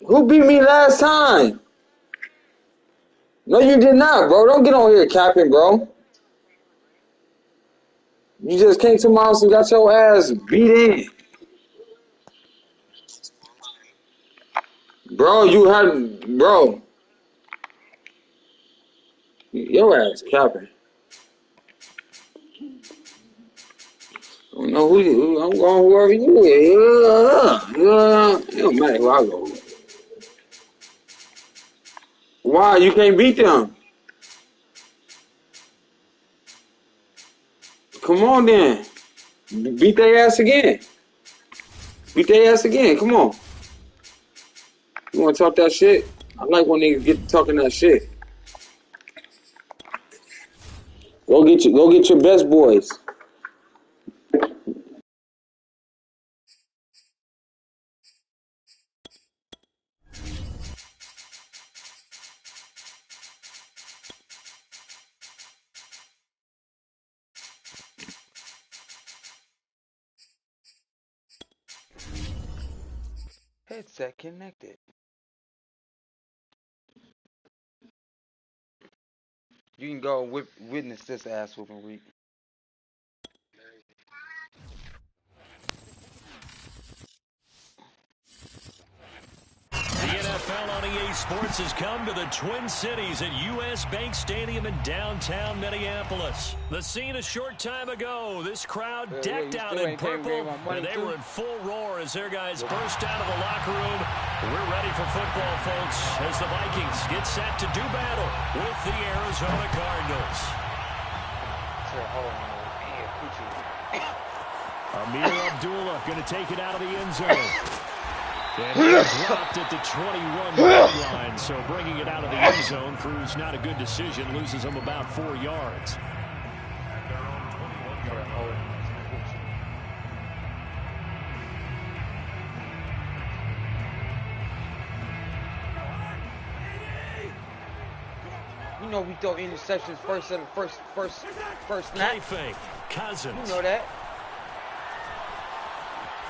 Who beat me last time? No, you did not, bro. Don't get on here capping, bro. You just came to my house and got your ass beat in. Bro, you had, bro. Your ass capping. I don't know who you, I'm going whoever you is. It don't matter who I go. Why? You can't beat them. Come on then. Beat their ass again. Beat their ass again. Come on. You want to talk that shit? I like when niggas get talking that shit. Go get your best boys. Headset connected. You can go witness this ass whooping week. The NFL on EA Sports has come to the Twin Cities at U.S. Bank Stadium in downtown Minneapolis. The scene a short time ago. This crowd decked out in purple, and they were in full roar as their guys burst out of the locker room. We're ready for football, folks, as the Vikings get set to do battle with the Arizona Cardinals. Amir Abdullah going to take it out of the end zone. And he dropped at the 21-yard line, so bringing it out of the end zone proves not a good decision, loses him about 4 yards. You know we throw interceptions first snap. Play fake, Cousins. You know that.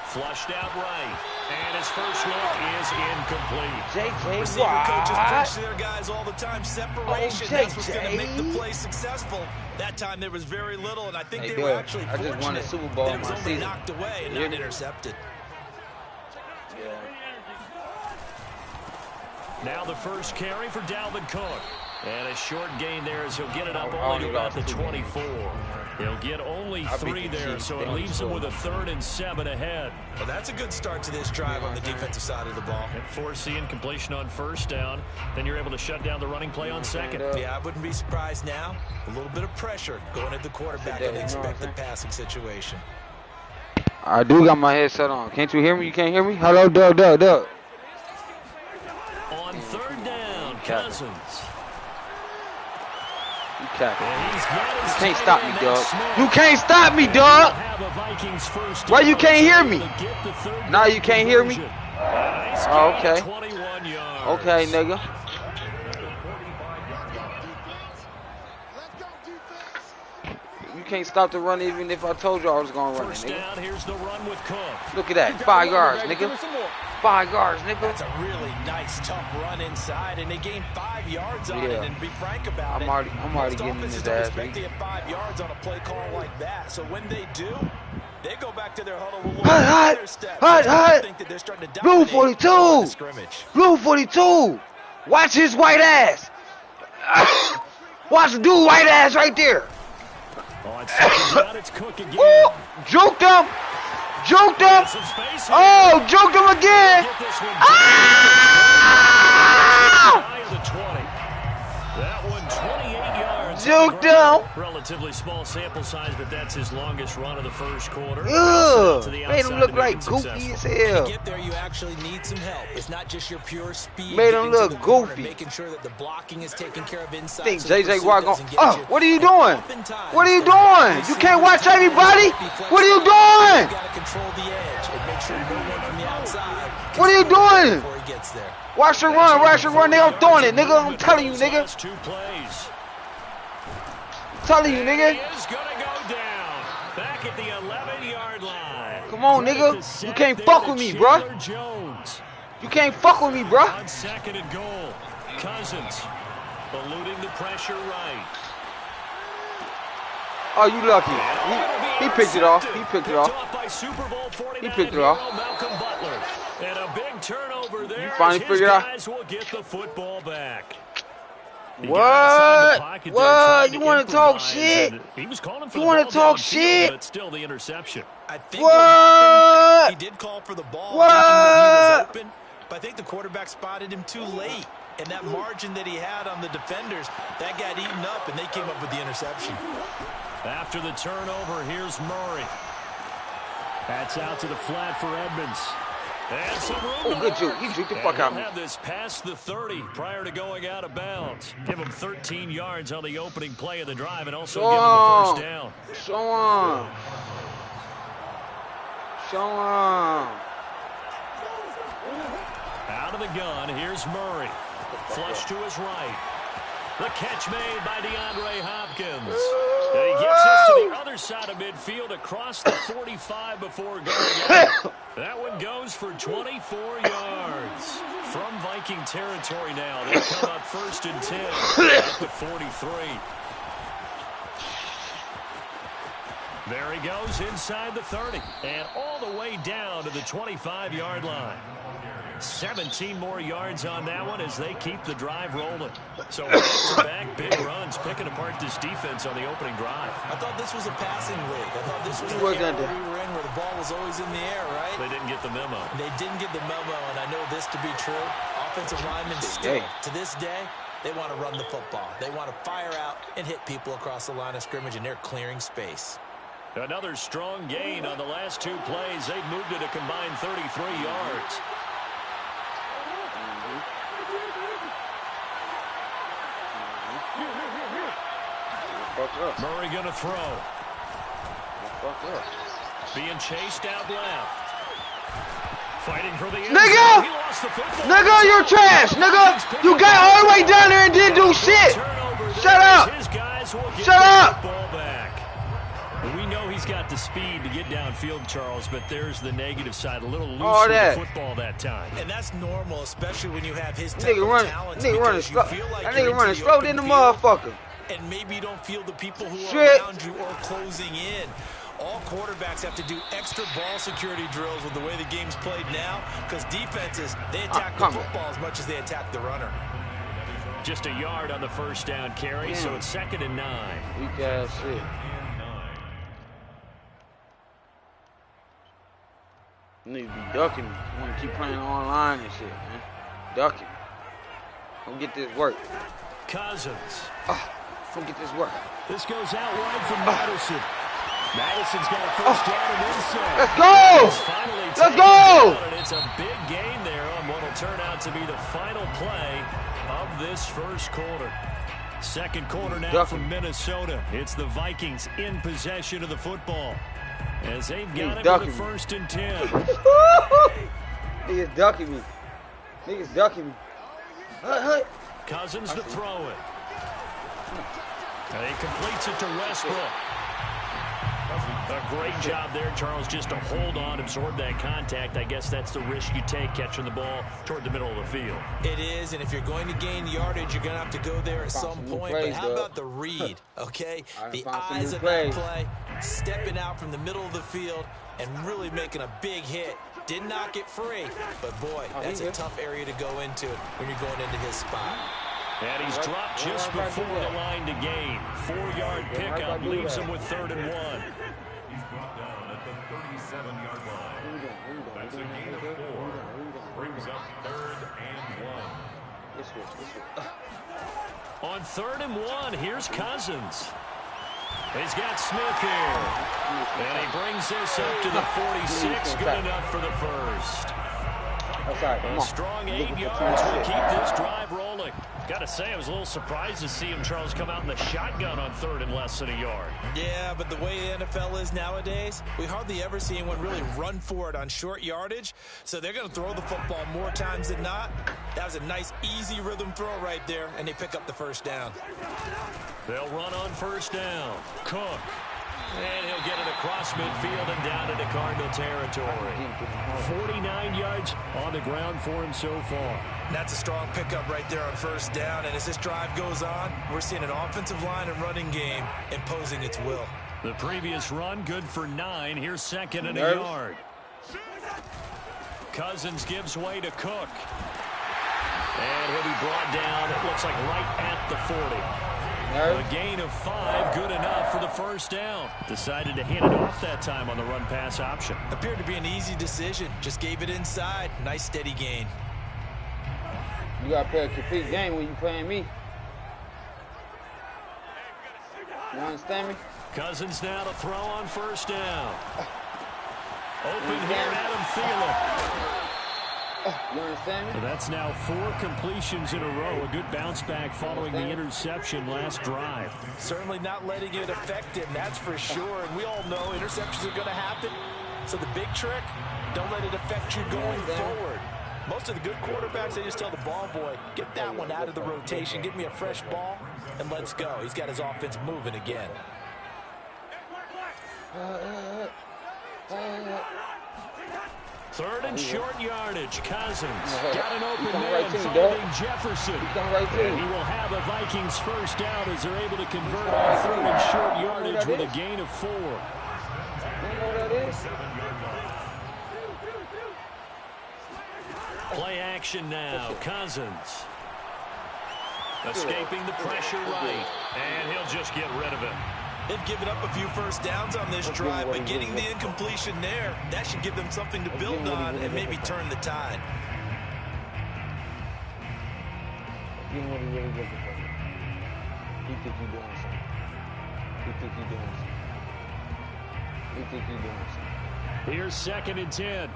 Flushed out right, and his first look is incomplete. JJ Receiver coaches Watt. preach to their guys all the time. Separation, that's what's going to make the play successful. That time there was very little, and I think they were actually fortunate. I just won a Super Bowl it was in my only season. knocked away and not intercepted. Yeah. Now the first carry for Dalvin Cook. And a short gain there as he'll get it up only to about the 24. He'll get only 3 there, so it leaves him with a 3rd and 7 ahead. Well, that's a good start to this drive on the defensive side of the ball. And foreseeing completion on first down, then you're able to shut down the running play on second. Yeah, I wouldn't be surprised now. A little bit of pressure going at the quarterback in the expected passing situation. I do got my headset on. Can't you hear me? You can't hear me? Hello, Doug. On 3rd down, Cousins. You can't stop me, dog. You can't stop me, dog. Why you can't hear me? Now you can't hear me? Oh, okay. Okay, nigga. You can't stop the run even if I told you I was going to run it, nigga. Here's the run with Cook. Look at that. 5 yards, nigga. 5 yards, nigga. That's a really nice, tough run inside, and they gained 5 yards on it. And to be frank about I'm already getting in his ass. Don't expect to get 5 yards on a play call like that. So when they do, they go back to their huddle. Hot. Blue 42. Blue 42. Watch his white ass. Watch the dude white ass right there. It's Cook again. Ooh, juked him. Oh, juked him again. That one 28 yards. Juked him. Relatively small sample size, but that's his longest run of the first quarter. Made him look like goofy as hell. To get there, you actually need some help. It's not just your pure speed. Made him look goofy. Making sure that the blocking is taken care of inside. Think JJ Watt going? Oh, what are you doing? What are you doing? You can't watch everybody. What are you doing? You gotta control the edge and make sure no one from the outside. What are you doing? Before he gets there. Watch her run. They are throwing it, nigga. I'm telling you, nigga. Telling you, nigga. He is gonna go down. Back at the 11-yard line. Come on, nigga. You can't fuck with me, bruh. You can't fuck with me, bruh. On 2nd and goal, Cousins eluding the pressure right. Oh, you lucky. He picked it off. He picked it off. He picked it off. And a big turnover there. You finally figured out. Guys will get the football back. What? What? You want to talk shit? He was calling for you want to talk shit? But still the interception. I think what? He did call for the ball. What? He was open, but I think the quarterback spotted him too late. And that margin that he had on the defenders, that got eaten up, and they came up with the interception. After the turnover, here's Murray. That's out to the flat for Edmonds. And some room. Oh, good juke. You juke the fuck out of me. Have this past the 30 prior to going out of bounds. Give him 13 yards on the opening play of the drive, and also give him the first down. Show on. Show on. Out of the gun, here's Murray. Flush to his right. The catch made by DeAndre Hopkins. And he gets us to the other side of midfield across the 45 before going out. That one goes for 24 yards. From Viking territory now, they come up 1st and 10 at the 43. There he goes inside the 30 and all the way down to the 25-yard line. 17 more yards on that one as they keep the drive rolling. So back-to-back big runs, picking apart this defense on the opening drive. I thought this was a passing league. I thought this was the era we were in where the ball was always in the air, right? They didn't get the memo. They didn't get the memo, and I know this to be true. Offensive linemen still, to this day, they want to run the football. They want to fire out and hit people across the line of scrimmage, and they're clearing space. Another strong gain on the last 2 plays. They've moved it a combined 33 yards. Murray gonna throw. Being chased out left. Fighting for the end. Nigga! Nigga, you're trash! Nigga! You got all the way down there and didn't do shit! Shut up! Shut up! We know he's got the speed to get downfield, Charles, but there's the negative side. A little loose all with that. the football that time. And that's normal, especially when you have his type of talent. Nigga running slow. That nigga running slow than the motherfucker. And maybe you don't feel the people who Shit. are around you or closing in. All quarterbacks have to do extra ball security drills with the way the game's played now, because defenses, they attack the football as much as they attack the runner. Just a yard on the first down carry, so it's 2nd and 9. Weak ass shit. You need to be ducking me. You want to keep playing online and shit, man. Ducking. Don't get this work. Cousins. Don't get this work. This goes out wide from Madison. Madison's got a first down and inside. Let's go! Let's go! And it's a big gain there on what will turn out to be the final play of this first quarter. Second quarter now from Minnesota. It's the Vikings in possession of the football as they've got it with a 1st and 10. Niggas ducking me. Niggas ducking me. Cousins to throw it. And he completes it to Westbrook. A great job there, Charles, just to hold on, absorb that contact. I guess that's the risk you take catching the ball toward the middle of the field. It is, and if you're going to gain yardage, you're going to have to go there at some point. But how about the read, okay? The eyes of that play, stepping out from the middle of the field and really making a big hit. Didn't knock it free, but boy, that's a tough area to go into when you're going into his spot. And he's dropped just before the line to gain. 4-yard pickup leaves him with 3rd and 1. He's brought down at the 37-yard line. That's a gain of 4. Brings up 3rd and 1. On 3rd and 1, here's Cousins. He's got Smith here. And he brings this up to the 46. Good enough for the first. A strong 8 yards will keep this drive rolling. Got to say, I was a little surprised to see him, Charles, come out in the shotgun on 3rd and less than a yard. Yeah, but the way the NFL is nowadays, we hardly ever see anyone really run for it on short yardage. So they're going to throw the football more times than not. That was a nice, easy rhythm throw right there, and they pick up the first down. They'll run on 1st down. Cook. And he'll get it across midfield and down into Cardinal territory. 49 yards on the ground for him so far. That's a strong pickup right there on first down. And as this drive goes on, we're seeing an offensive line and running game imposing its will. The previous run, good for 9. Here's second and a yard. Cousins gives way to Cook. And he'll be brought down, it looks like right at the 40. A gain of 5, good enough for the first down. Decided to hand it off that time on the run-pass option. Appeared to be an easy decision. Just gave it inside. Nice, steady gain. You got to play a complete game when you playing me. You understand me? Cousins now to throw on first down. Open here, Adam Thielen. You understand me? So that's now 4 completions in a row. A good bounce back following the interception last drive. Certainly not letting it affect him, that's for sure. And we all know interceptions are going to happen. So the big trick, don't let it affect you going forward. Most of the good quarterbacks, they just tell the ball boy, get that one out of the rotation, give me a fresh ball, and let's go. He's got his offense moving again. Third and short yardage. Cousins got an open man finding Jefferson. And he will have a Vikings first down as they're able to convert on third and short yardage with a gain of 4. You know what that is? Play action now. Cousins escaping the pressure right. And he'll just get rid of it. They've given up a few first downs on this drive, but getting the incompletion there, that should give them something to build on and maybe turn the tide. You know what he really looking for. He think he doing something. He think he doing something. He think he doing something. Here's second and 10.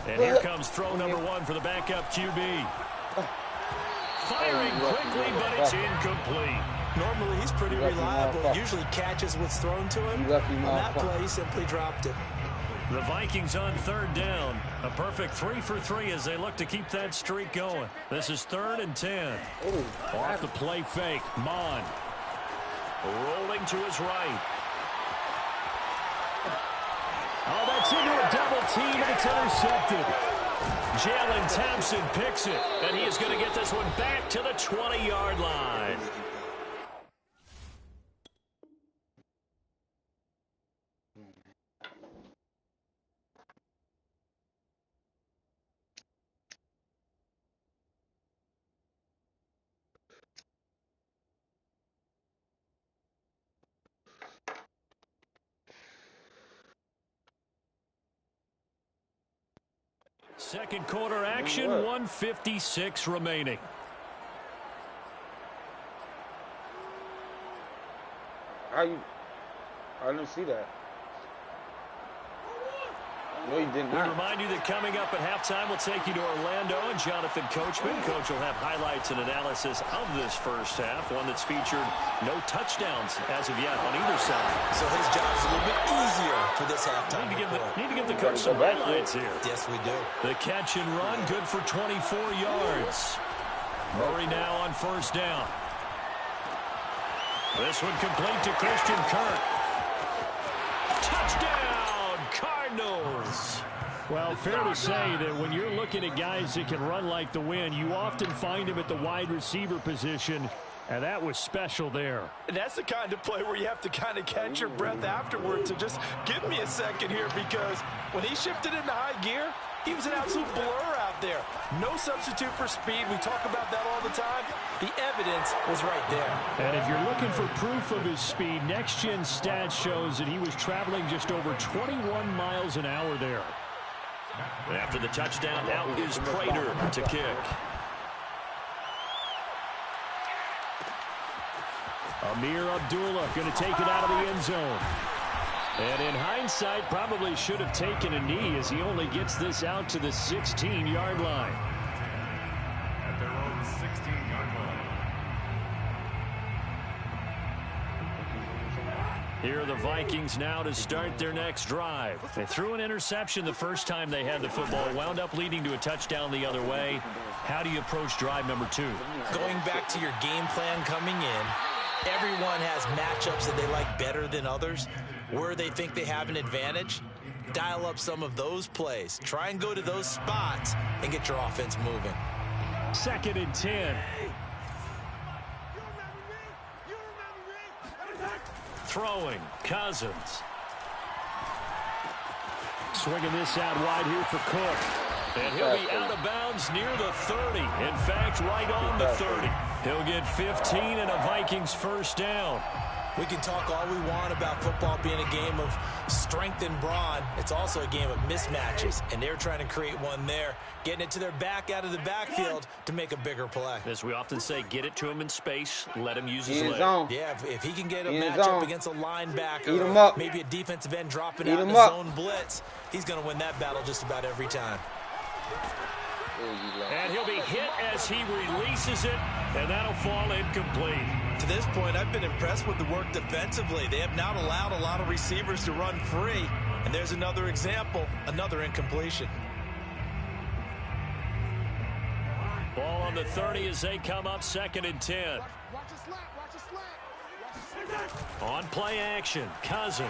And here comes throw number 1 for the backup QB. Firing quickly, but it's incomplete. Normally, he's pretty reliable. Usually catches what's thrown to him. On that play, he simply dropped it. The Vikings on third down. A perfect 3 for 3 as they look to keep that streak going. This is third and 10. Off the play fake, Mon. Rolling to his right. Oh, that's into a double team, and it's intercepted. Jalen Thompson picks it, and he is going to get this one back to the 20-yard line. Second quarter action, 1:56 remaining. I didn't see that. No, you did not. We remind you that coming up at halftime, we'll take you to Orlando and Jonathan Coachman. Coach will have highlights and analysis of this first half, one that's featured no touchdowns as of yet on either side. So his job's a little bit easier for this halftime. Need to give the coach some highlights here. Yes, we do. The catch and run, good for 24 yards. Murray now on first down. This one complete to Christian Kirk. Touchdown, Cardinals. Well, fair to say that when you're looking at guys that can run like the wind, you often find them at the wide receiver position, and that was special there. And that's the kind of play where you have to kind of catch your breath afterwards. So just give me a second here, because when he shifted into high gear, he was an absolute blur out there. No substitute for speed. We talk about that all the time. The evidence was right there. And if you're looking for proof of his speed, Next Gen Stats shows that he was traveling just over 21 miles an hour there. After the touchdown, now is Prater to kick. Amir Abdullah going to take it out of the end zone. And in hindsight, probably should have taken a knee as he only gets this out to the 16-yard line. At their own 16-yard line. Here are the Vikings now to start their next drive. They threw an interception the first time they had the football, wound up leading to a touchdown the other way. How do you approach drive number 2? Going back to your game plan coming in, everyone has matchups that they like better than others. Where they think they have an advantage, dial up some of those plays. Try and go to those spots and get your offense moving. 2nd and 10. Throwing, Cousins. Swinging this out wide here for Cook. And he'll be out of bounds near the 30. In fact, right on the 30. He'll get 15 and a Vikings first down. We can talk all we want about football being a game of strength and brawn. It's also a game of mismatches, and they're trying to create one there, getting it to their back out of the backfield to make a bigger play. As we often say, get it to him in space, let him use his leg. Yeah, if he can get a matchup against a linebacker, maybe a defensive end dropping out in a zone blitz, he's going to win that battle just about every time. And he'll be hit as he releases it, and that'll fall incomplete. To this point, I've been impressed with the work defensively. They have not allowed a lot of receivers to run free. And there's another example, another incompletion. Ball on the 30 as they come up 2nd and 10. On play action, Cousins.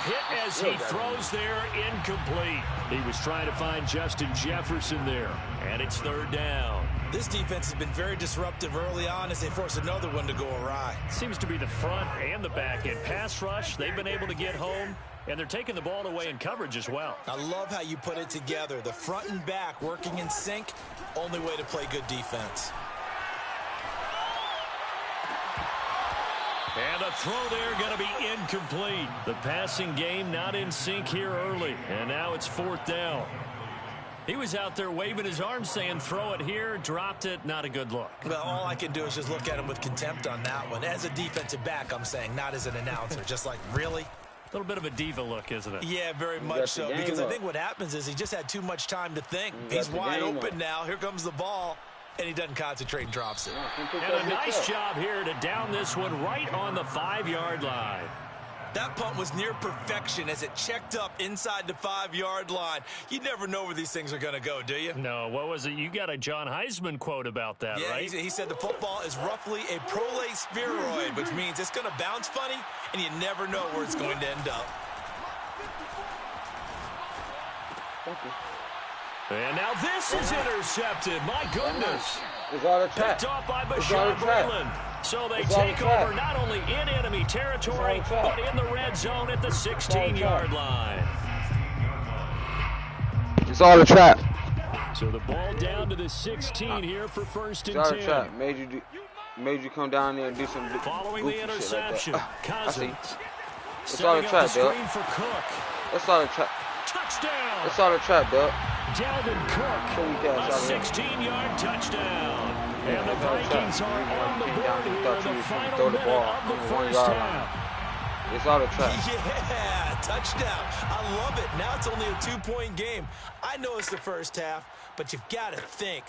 Hit as he throws there, incomplete. He was trying to find Justin Jefferson there, and it's 3rd down. This defense has been very disruptive early on as they force another one to go awry. Seems to be the front and the back end. Pass rush, they've been able to get home, and they're taking the ball away in coverage as well. I love how you put it together. The front and back working in sync, only way to play good defense. And the throw there going to be incomplete. The passing game not in sync here early, and now it's 4th down. He was out there waving his arms saying throw it here, dropped it, not a good look. Well, all I can do is just look at him with contempt on that one. As a defensive back, I'm saying, not as an announcer. Just like, really? A little bit of a diva look, isn't it? Yeah, very much so. Because I think what happens is he just had too much time to think. He's wide open now. Here comes the ball. And he doesn't concentrate and drops it. And a nice job here to down this one right on the 5-yard line. That punt was near perfection as it checked up inside the 5-yard line. You never know where these things are going to go, do you? No, what was it? You got a John Heisman quote about that, right? Yeah, he said the football is roughly a prolate spheroid, which means it's going to bounce funny, and you never know where it's going to end up. Thank you. And now this is intercepted. My goodness. It's all a trap. Picked off by Bashar Breeland. So they take over not only in enemy territory, but in the red zone at the 16-yard line. It's all a trap. So the ball down to the 16 here for 1st and 10. It's all a trap. Made you come down there and do some following the interception, like Cousins. It's all a trap, dog. It's all a trap. Touchdown. It's all a trap, dog. Dalvin Cook, a 16-yard touchdown. And the Vikings are on the board here in the final minute of the first half. It's all a trap. Yeah, touchdown. I love it. Now it's only a 2-point game. I know it's the first half, but you've got to think.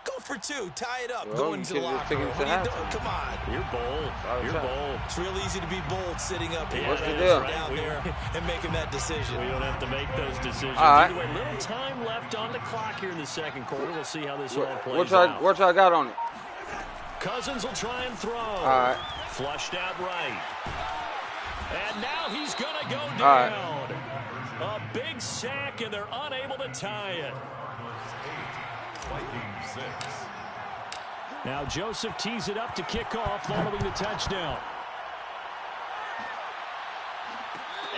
Go for 2. Tie it up. Go into the locker room. What are you doing? Come on. You're bold. You're bold. It's real easy to be bold sitting up here. What's the deal? Down there and making that decision. We don't have to make those decisions. All right. Either way, little time left on the clock here in the second quarter. We'll see how this all plays out. What y'all got on it? Cousins will try and throw. All right. Flushed out right. And now he's going to go down. A big sack, and they're unable to tie it. Vikings 6. Now Joseph tees it up to kick off following the touchdown.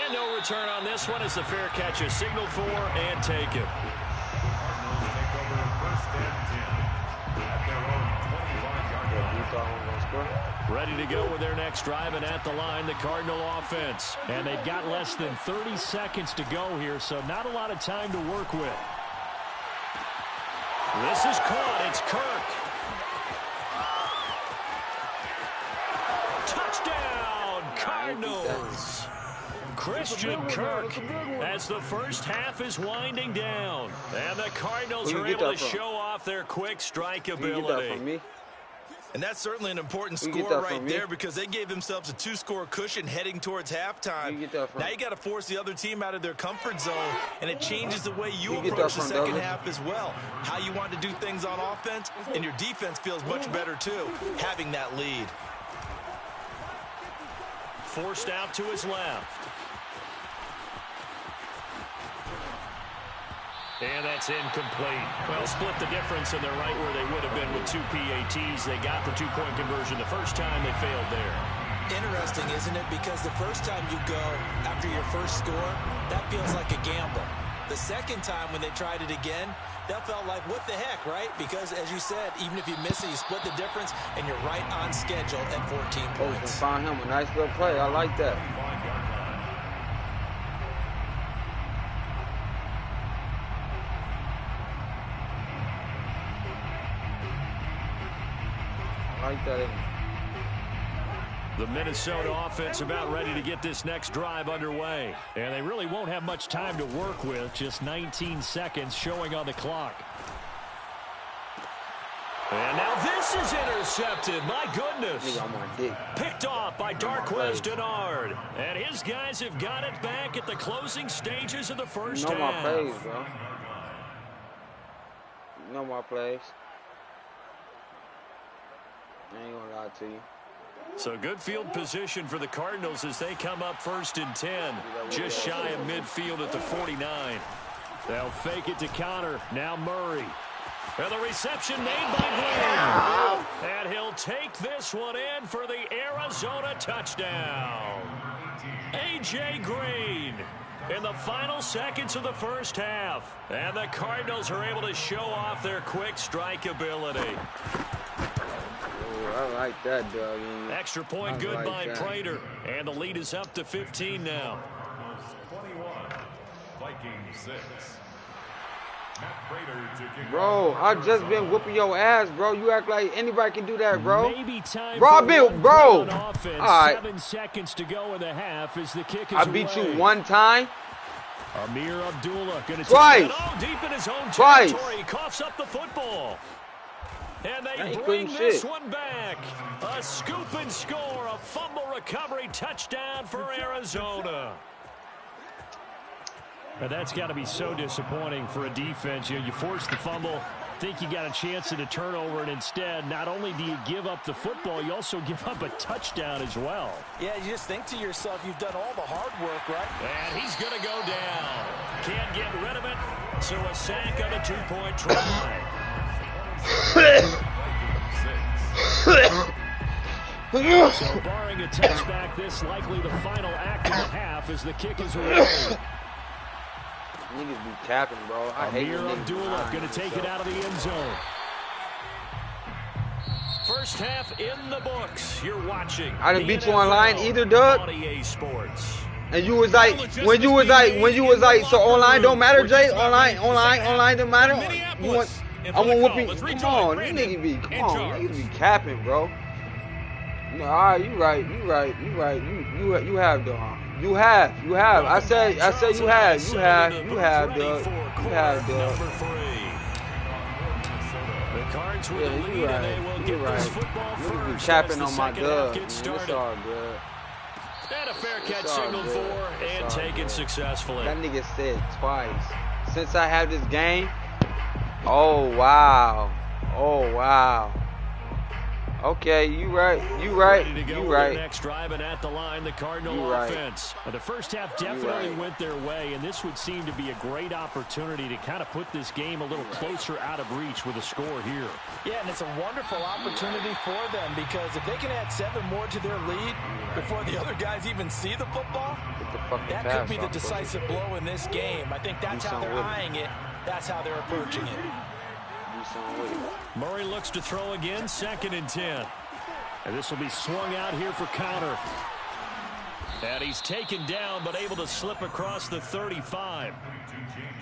And no return on this one as the fair catch is signaled for and taken. Cardinals take over 1st and 10 at their own 25-yard line. Ready to go with their next drive, and at the line, the Cardinal offense. And they've got less than 30 seconds to go here, so not a lot of time to work with. This is caught. It's Kirk. Touchdown, Cardinals. Christian Kirk as the first half is winding down. And the Cardinals are able to show off their quick strike ability. And that's certainly an important score right there because they gave themselves a 2-score cushion heading towards halftime. Now you got to force the other team out of their comfort zone, and it changes the way you approach the second half as well. How you want to do things on offense, and your defense feels much better too, having that lead. Forced out to his left. And that's incomplete. Well, split the difference, and they're right where they would have been with 2 PATs. They got the 2-point conversion the first time. They failed there. Interesting, isn't it? Because the first time you go after your first score, that feels like a gamble. The second time when they tried it again, that felt like, what the heck, right? Because, as you said, even if you miss it, you split the difference, and you're right on schedule at 14 points. Found him a nice little play. I like that. Like that. The Minnesota offense about ready to get this next drive underway. And they really won't have much time to work with. Just 19 seconds showing on the clock. And now this is intercepted. My goodness. Picked off by Darquez Denard. And his guys have got it back at the closing stages of the first half. My plays, bro. No more plays. I ain't gonna lie to you. So good field position for the Cardinals as they come up 1st and 10. Just shy of midfield at the 49. They'll fake it to Connor. Now Murray. And the reception made by Green. And he'll take this one in for the Arizona touchdown. A.J. Green in the final seconds of the first half. And the Cardinals are able to show off their quick strike ability. I like that, dog. Extra point good by Prater. And the lead is up to 15 now. 21, Vikings 6. Bro, I just been whooping your ass, bro. You act like anybody can do that, bro. Maybe time bro. All right. 7 seconds to go in the half as the kick is I beat away. you one time. Amir Abdullah going to twice. Take it deep in his own territory. He coughs up the football. And they bring this one back. A scoop and score, a fumble recovery touchdown for Arizona. And that's got to be so disappointing for a defense. You force the fumble, think you got a chance at a turnover, and instead, not only do you give up the football, you also give up a touchdown as well. Yeah, you just think to yourself, you've done all the hard work, right? And he's going to go down. Can't get rid of it, so a sack on a 2-point try. So barring a touchback, this likely the final act of the half as the kick is away. Niggas be capping, bro. I hate Amir Abdullah going to take it out of the end zone. First half in the books. You're watching. I didn't beat you online either, Doug. Sports. And you was like, when you was like, so online don't matter, Jay. Online don't matter. You want? I want whooping. Come on, these niggas be capping, bro. No, all right, you right. You have, dog. You have. I said you have, dog. You have, dog. The Cards with the lead, and they will get this football first. Be capping on my dub. It's all good. And a fair catch signaled for and taken successfully. That nigga said twice. Since I have this game. Oh wow. Okay, you right. Next drive and at the line, the Cardinal offense. The first half definitely went their way, and this would seem to be a great opportunity to kind of put this game a little closer out of reach with a score here. Yeah, and it's a wonderful opportunity for them because if they can add 7 more to their lead before the other guys even see the football, that could be the decisive blow in this game. I think that's how they're eyeing it. That's how they're approaching it. Murray looks to throw again, 2nd and 10. And this will be swung out here for Connor. And he's taken down, but able to slip across the 35.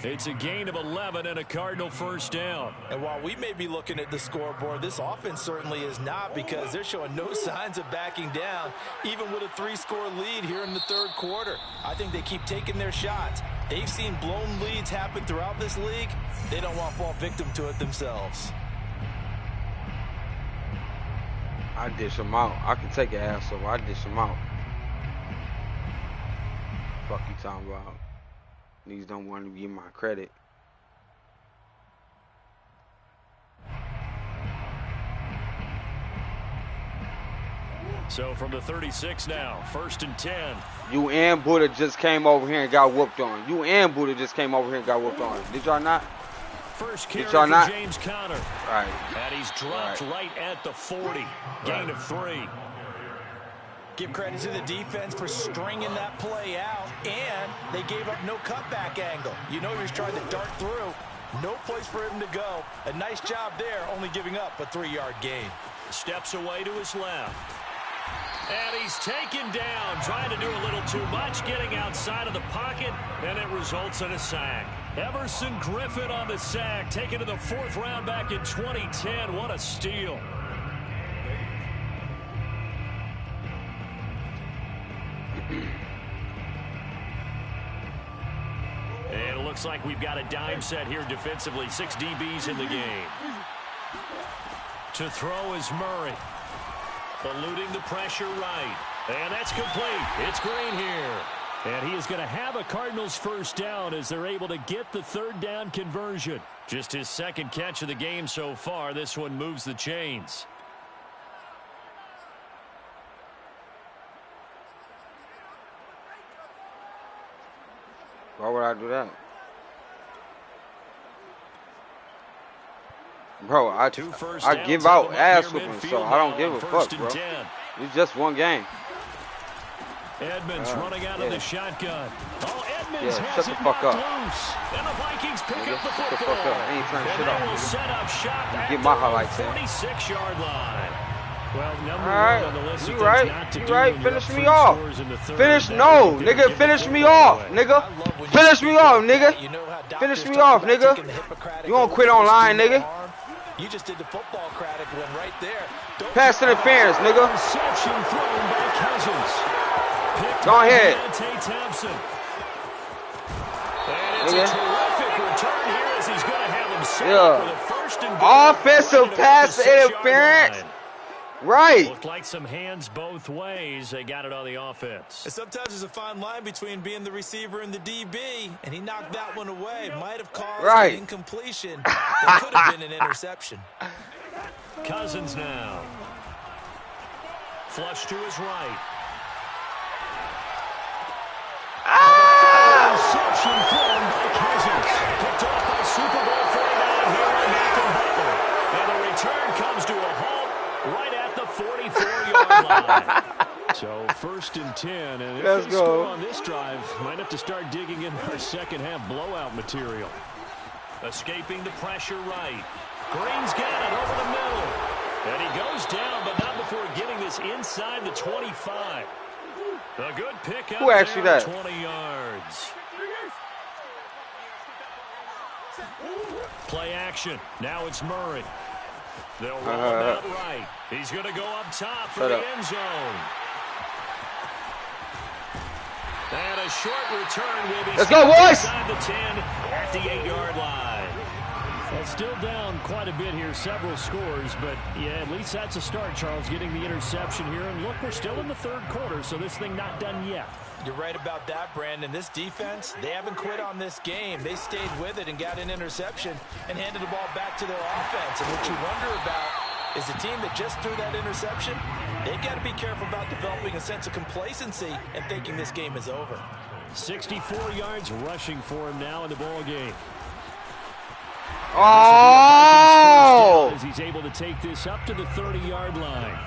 It's a gain of 11 and a Cardinal first down. And while we may be looking at the scoreboard, this offense certainly is not because they're showing no signs of backing down, even with a 3-score lead here in the third quarter. I think they keep taking their shots. They've seen blown leads happen throughout this league. They don't want to fall victim to it themselves. I dish him out. I can take an ass over. I dish him out. Fuck you talking about? These don't want to give my credit. So from the 36 now, 1st and 10. You and Buddha just came over here and got whooped on. You and Buddha just came over here and got whooped on. Did y'all not? First carry Did y'all not? for James Conner. Right. And he's dropped right at the 40. Gain of 3. Give credit to the defense for stringing that play out, and they gave up no cutback angle. You know he was trying to dart through. No place for him to go. A nice job there, only giving up a 3-yard gain. Steps away to his left. And he's taken down, trying to do a little too much, getting outside of the pocket, and it results in a sack. Everson Griffin on the sack, taken to the 4th round back in 2010. What a steal. And it looks like we've got a dime set here defensively. 6 DBs in the game. To throw is Murray. Eluding the pressure right. And that's complete. It's Green here. And he is going to have a Cardinals first down as they're able to get the 3rd down conversion. Just his 2nd catch of the game so far. This one moves the chains. Why would I do that? Bro, I give out ass whooping, so I don't give a fuck, bro. It's just one game. Edmonds running out of the shotgun. Oh, Edmonds shut has the it fuck knocked up. loose. And the Vikings pick up the Shut the football. fuck up. I ain't trying to And shit they off, will nigga. set up shop at Get my highlights the in. 46-yard line. Well, number Alright, one on the list you of right, things not to you do right, when you're finish up me 3 off. scores in the third. Finish, That no, would nigga, give finish the me football off, away. nigga. Finish me off, nigga. You know how Finish doctors me talk off, about nigga. taking the Hippocratic You gonna oath quit first, online, do no nigga. harm? You just did the football cratic one right there. Don't Pass interference, nigga. Interception thrown by Cousins. Picked Go by ahead. Deontay Thompson. And it's Nigga. a terrific return here as he's going to have him set Yeah. up with a 1st and goal. Offensive Right pass about the 6-yard interference. line. Right. Looked like some hands both ways. They got it on the offense. And sometimes there's a fine line between being the receiver and the DB, and he knocked that one away. Might have caused Right. an incompletion. That could have been an interception. Cousins now. Flush to his right. Interception thrown by Cousins. Picked off by Super Bowl 49 here in Malcolm Butler. And the return comes to a halt right at the 44-yard line. So 1st and 10. And if Let's they go. score on this drive, might have to start digging in our second half blowout material. Escaping the pressure right. Green's got it over the middle. And he goes down, but not before getting this inside the 25. A good pickup. Who asked you there, that? 20 yards. Play action. Now it's Murray. They'll roll him out right. He's going to go up top for the end zone. And a short return will be. Let's go, boys! Inside the 10 at the 8-yard line. Well, still down quite a bit here, several scores, but yeah, at least that's a start, Charles, getting the interception here. And look, we're still in the 3rd quarter, so this thing not done yet. You're right about that, Brandon. This defense, they haven't quit on this game. They stayed with it and got an interception and handed the ball back to their offense. And what you wonder about is the team that just threw that interception, they got to be careful about developing a sense of complacency and thinking this game is over. 64 yards rushing for him now in the ball game. Oh! As he's able to take this up to the 30-yard line.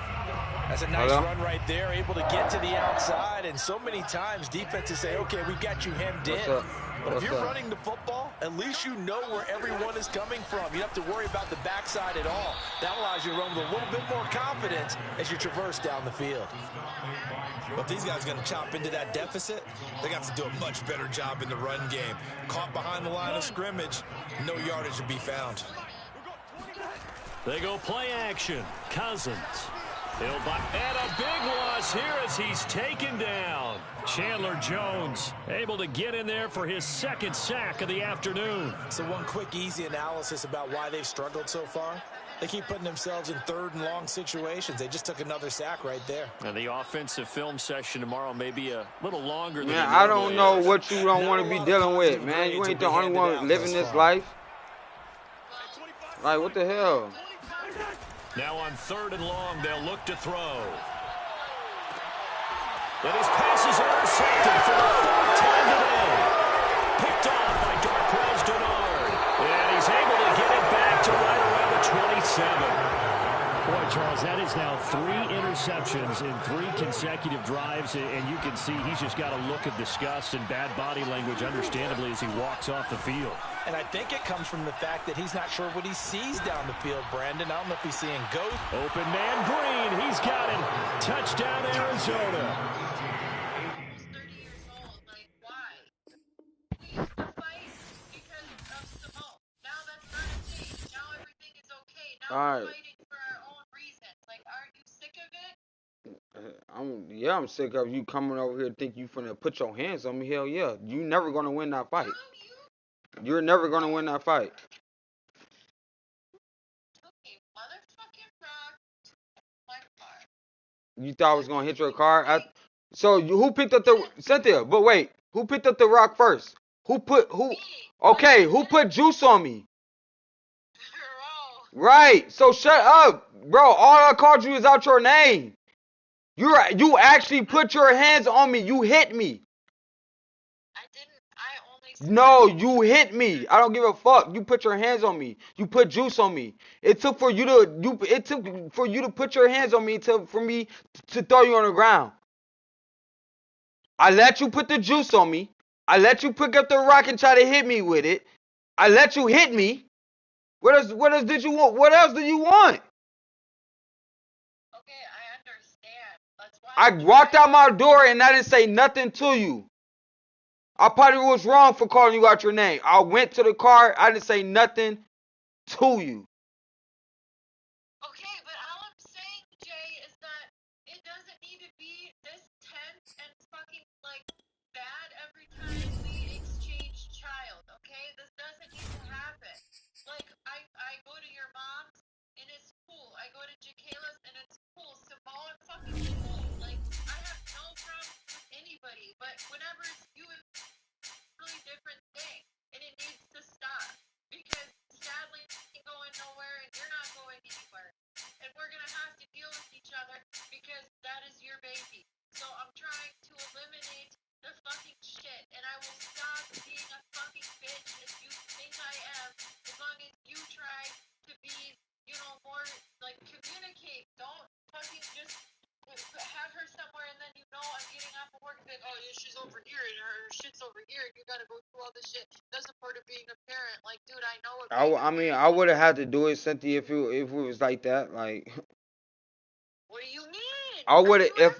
That's a nice run right there, able to get to the outside. And so many times defenses say, okay, we've got you hemmed in. But if you're running the football, at least you know where everyone is coming from. You don't have to worry about the backside at all. That allows you to run with a little bit more confidence as you traverse down the field. But if these guys are going to chop into that deficit, they got to do a much better job in the run game. Caught behind the line of scrimmage, no yardage to be found. They go play action. Cousins. And a big loss here as he's taken down. Chandler Jones able to get in there for his 2nd sack of the afternoon. So one quick, easy analysis about why they've struggled so far. They keep putting themselves in third and long situations. They just took another sack right there. And the offensive film session tomorrow may be a little longer than Man, it I don't normally know is. what you don't Not want a to be lot of dealing with, positive man. You grades ain't will the be only handed one out living thus this far. life. Like, what the hell? Now on 3rd and long, they'll look to throw. And his pass is intercepted for the 4th time today. Picked off by Darquez Denard. And he's able to get it back to right around the 27. Boy, Charles, that is now 3 interceptions in 3 consecutive drives, and you can see he's just got a look of disgust and bad body language, understandably, as he walks off the field. And I think it comes from the fact that he's not sure what he sees down the field, Brandon. I don't know if he's seeing ghosts. Open man Green, he's got it. Touchdown, Arizona. Almost 30 years old. Like, why? We used to fight because of Simone. Now that's not a thing. Now everything is okay. Now we're fighting for our own reasons. Like, aren't you sick of it? I'm sick of you coming over here think you finna put your hands on me. Hell yeah. You never gonna win that fight. You're never gonna win that fight. Okay, motherfucking rock my car. You thought I was gonna hit your car? Who picked up the Cynthia? But wait, who picked up the rock first? Who put juice on me? Right. So shut up, bro. All I called you is out your name. You actually put your hands on me. You hit me. I didn't. I only. No, you hit me. I don't give a fuck. You put your hands on me. You put juice on me. It took for you to put your hands on me for me to throw you on the ground. I let you put the juice on me. I let you pick up the rock and try to hit me with it. I let you hit me. What else did you want? What else do you want? Okay, I understand. That's why I walked out my door and I didn't say nothing to you. I probably was wrong for calling you out your name. I went to the car. I didn't say nothing to you. Okay, but all I'm saying, Jay, is that it doesn't need to be this tense and fucking, like, bad every time we exchange child, okay? This doesn't need to happen. Like, I go to your mom's, and it's cool. I go to Jacayla's, and it's cool. Simone, fucking cool. Like, I have no problem with anybody, but whenever it's you, it's a really different thing, and it needs to stop. Because sadly, ain't going nowhere, and you're not going anywhere. And we're going to have to deal with each other because that is your baby. So I'm trying to eliminate the fucking shit, and I will stop being a fucking bitch if you think I am, as long as you try to be, more, like, communicate. Don't fucking just have her somewhere, and then I'm getting off of work and be like, oh, yeah, she's over here, and her shit's over here, and you gotta go through all this shit. That's a part of being a parent. Like, dude, I know what I would have had to do it, Cynthia, if it was like that. Like, what do you mean? I would have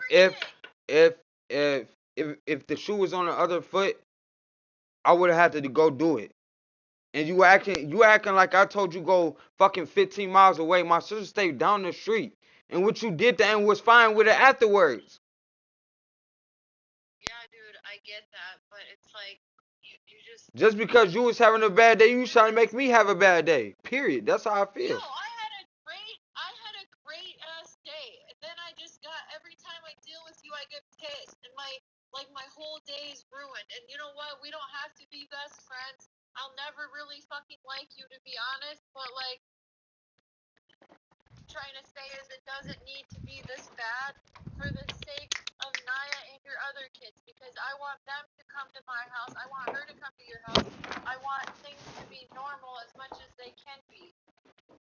if the shoe was on the other foot, I would have had to go do it. And you acting like I told you go fucking 15 miles away. My sister stayed down the street, and what you did and was fine with it afterwards. Yeah, dude, I get that, but it's like you just because you was having a bad day, you trying to make me have a bad day. Period. That's how I feel. No, I had a great ass day, and then I just got, every time I deal with you, I get pissed, and my whole day is ruined. And you know what? We don't have to be best friends. I'll never really fucking like you, to be honest, but, like, trying to say is it doesn't need to be this bad for the sake of Naya and your other kids, because I want them to come to my house. I want her to come to your house. I want things to be normal as much as they can be.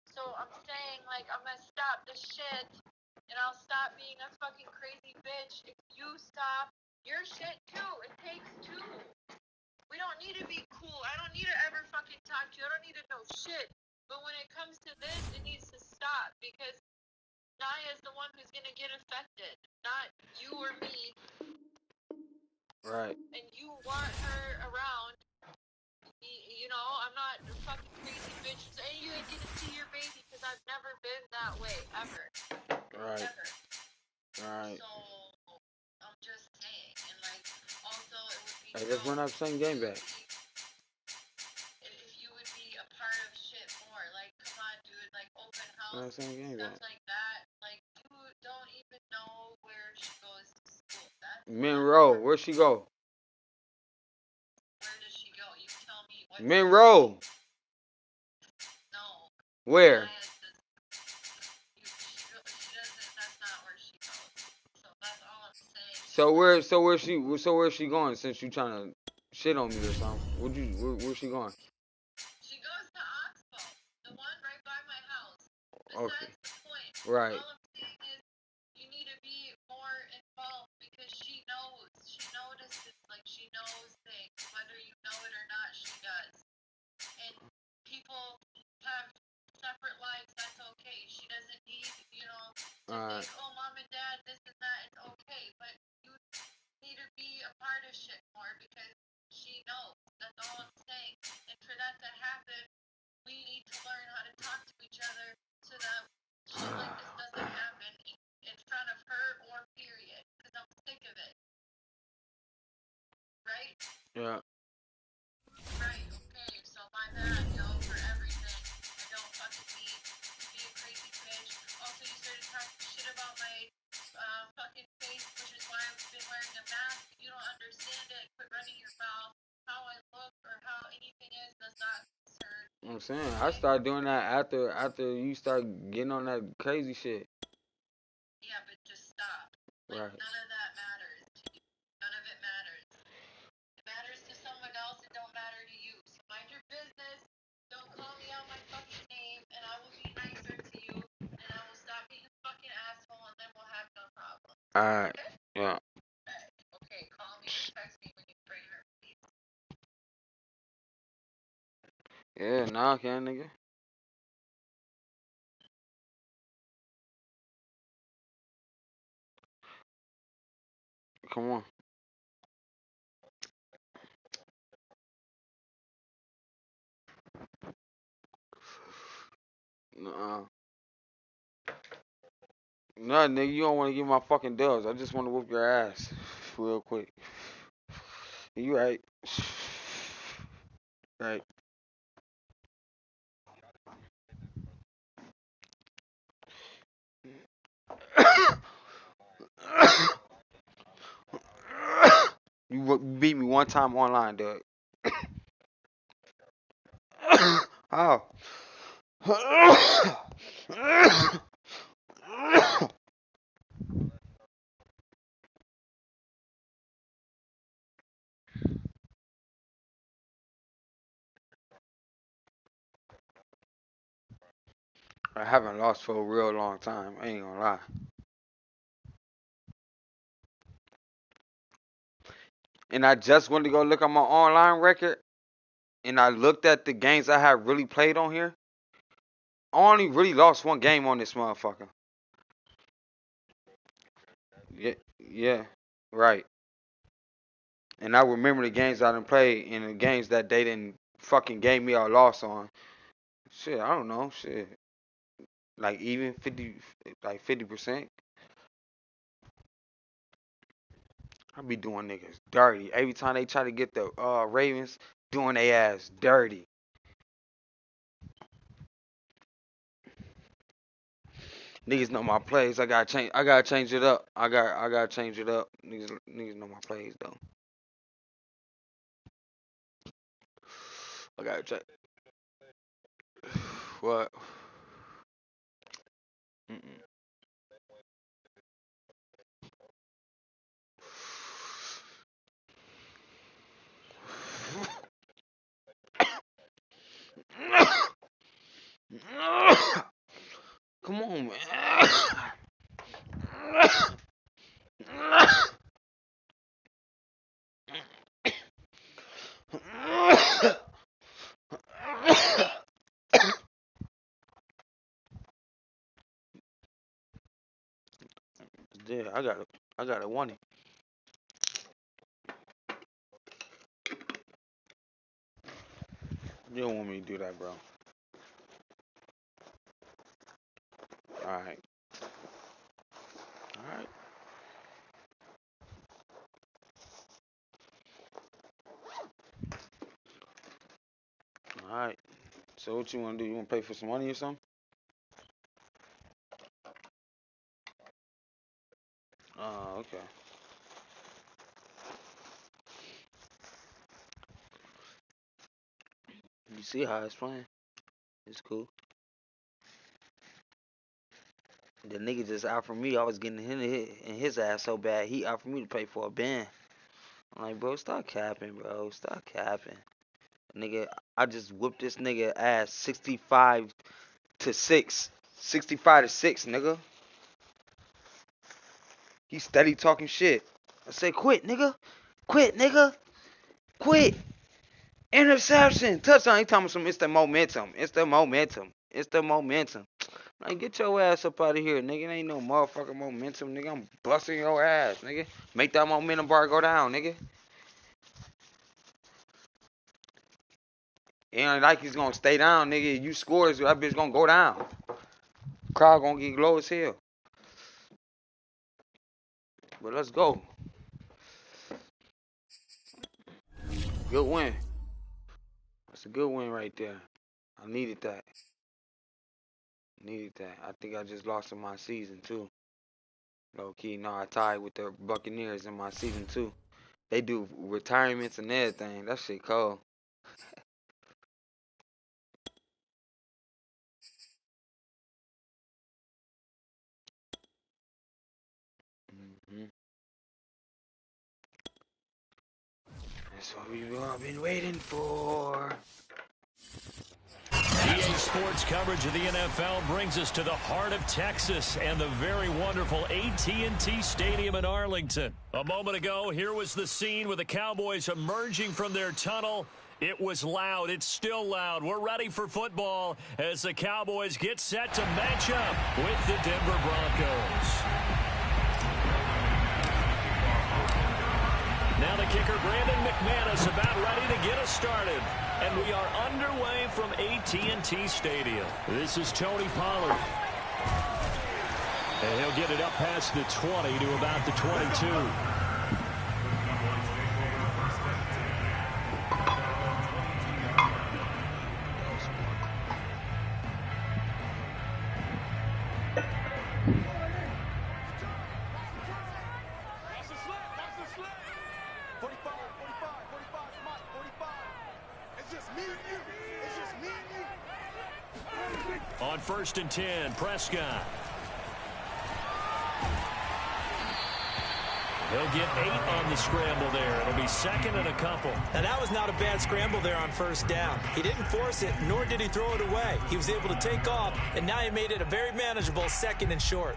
So I'm saying, like, I'm gonna stop the shit, and I'll stop being a fucking crazy bitch if you stop your shit too. It takes two. We don't need to be cool. I don't need to ever fucking talk to you. I don't need to know shit. But when it comes to this, it needs to stop, because Naya is the one who's gonna get affected, not you or me. Right. And you want her around. I'm not a fucking crazy bitch and say, hey, you ain't gonna see your baby, because I've never been that way, ever. Right. Ever. Right. So, I'm just saying. And, like, also, it would be... Hey, let's run up same game back. If you would be a part of shit more. Like, come on, dude. Like, open house. same game. Stuff like that. Like, you don't even know where she goes to school. Monroe, where'd she go? Where does she go? You tell me. Monroe. No. Where? She doesn't. That's not where she goes. So that's all I'm saying. Where's she going? Since you trying to shit on me or something, where's she going? She goes to Oxbow, the one right by my house. Okay. Besides the point. Right. All I'm saying is you need to be more involved because she knows. She notices. Like, she knows things. Whether you know it or not, she does. And people have separate lives. That's okay. She doesn't need, to think, oh, mom and dad, this and that. It's okay. But you need to be a part of shit more because she knows. That's all I'm saying. And for that to happen, we need to learn how to talk to each other so that shit like this doesn't happen in front of her or period. Because I'm sick of it. Right? Yeah. Right, okay. So my bad, for everything. I don't fucking need to be a crazy bitch. Also, you started talking shit about my fucking face, which is why I've been wearing a mask. If you don't understand it, quit running your mouth. How I look or how anything is does not concern. I'm saying I started doing that after you start getting on that crazy shit. Yeah, but just stop. Like, right. None of that matters to you. None of it matters. It matters to someone else. It don't matter to you. So mind your business. Don't call me out my fucking name, and I will be nicer to you, and I will stop being a fucking asshole, and then we'll have no problem. Alright. Okay? Yeah. Okay, call me or text me when you bring her, please. Yeah, nah, I can, nigga. Come on. Nuh-uh. Nah, nigga, you don't want to give my fucking dubs. I just want to whoop your ass real quick. You right. Right. You beat me one time online, Doug. How? I haven't lost for a real long time. I ain't gonna lie. And I just went to go look at my online record, and I looked at the games I had really played on here. I only really lost one game on this motherfucker. Yeah, right. And I remember the games I done played and the games that they didn't fucking gave me a loss on. Shit, I don't know. Shit, like even 50, like 50%. I be doing niggas dirty every time they try to get the Ravens doing their ass dirty. Niggas know my plays. I gotta change. I gotta change it up. I gotta change it up. Niggas know my plays though. I gotta check. What? Mm-mm. Come on, man. Yeah, I got a one. You don't want me to do that, bro. All right, all right. All right. So what you want to do? You want to pay for some money or something? see how it's playing. It's cool. The nigga just offered me. I was getting him in his ass so bad. He offered me to pay for a band. I'm like, bro, stop capping, bro. Stop capping. Nigga, I just whooped this nigga ass 65 to 6. 65 to 6, nigga. He steady talking shit. I say, quit, nigga. Quit, nigga. Quit. Interception. Touchdown. He talking some, it's the momentum. It's the momentum. It's the momentum. Like, get your ass up out of here, nigga. It ain't no motherfucking momentum, nigga. I'm busting your ass, nigga. Make that momentum bar go down, nigga. It ain't like he's gonna stay down, nigga. You scores, that bitch gonna go down. Crowd gonna get low as hell. But let's go. Good win. That's a good win right there. I needed that. I think I just lost in my season too. Low key, no, I tied with the Buccaneers in my season too. They do retirements and everything. That shit cold. That's what we've all been waiting for. EA Sports coverage of the NFL brings us to the heart of Texas and the very wonderful AT&T Stadium in Arlington. A moment ago, here was the scene with the Cowboys emerging from their tunnel. It was loud. It's still loud. We're ready for football as the Cowboys get set to match up with the Denver Broncos. Now the kicker, Brandon McManus, about ready to get us started. And we are underway from AT&T Stadium. This is Tony Pollard. And he'll get it up past the 20 to about the 22. On 1st and 10, Prescott. He'll get 8 on the scramble there. It'll be second and a couple. Now, that was not a bad scramble there on 1st down. He didn't force it, nor did he throw it away. He was able to take off, and now he made it a very manageable 2nd and short.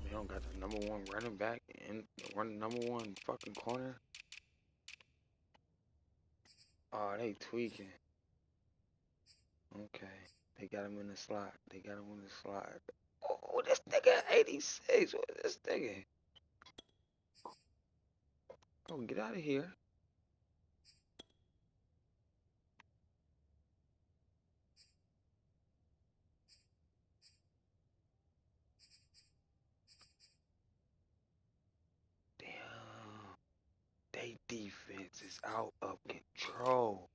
They don't got the number 1 running back and the number 1 fucking corner. Oh, they tweaking. Okay. They got him in the slot. Oh, this nigga 86. What is this nigga? Oh, get out of here. Damn. They defense is out of control.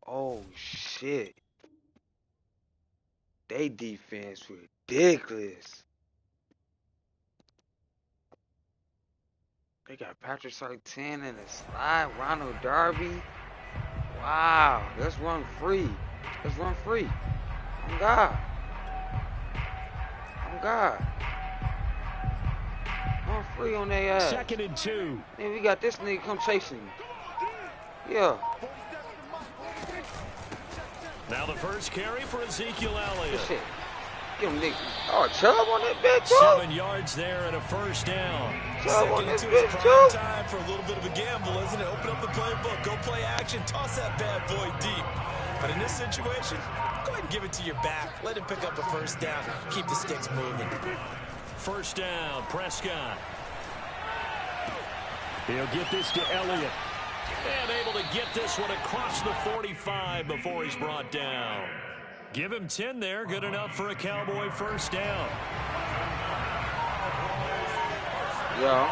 Oh, shit. They defense ridiculous. They got Patrick Surtain in the slide. Ronald Darby. Wow. Let's run free. On God. Run free on their ass. 2nd and 2. Then we got this nigga come chasing me. Yeah. Now the first carry for Ezekiel Elliott. Shit. Give him nigga. Oh, Chubb on that bitch, too. 7 yards there and a 1st down. Chubb on this Second and 2 is bitch, prime too. time for a little bit of a gamble, isn't it? Open up the playbook, go play action, toss that bad boy deep. But in this situation, go ahead and give it to your back. Let him pick up a 1st down. Keep the sticks moving. 1st down, Prescott. He'll get this to Elliott. And able to get this one across the 45 before he's brought down. Give him 10 there. Good enough for a Cowboy 1st down. Yeah.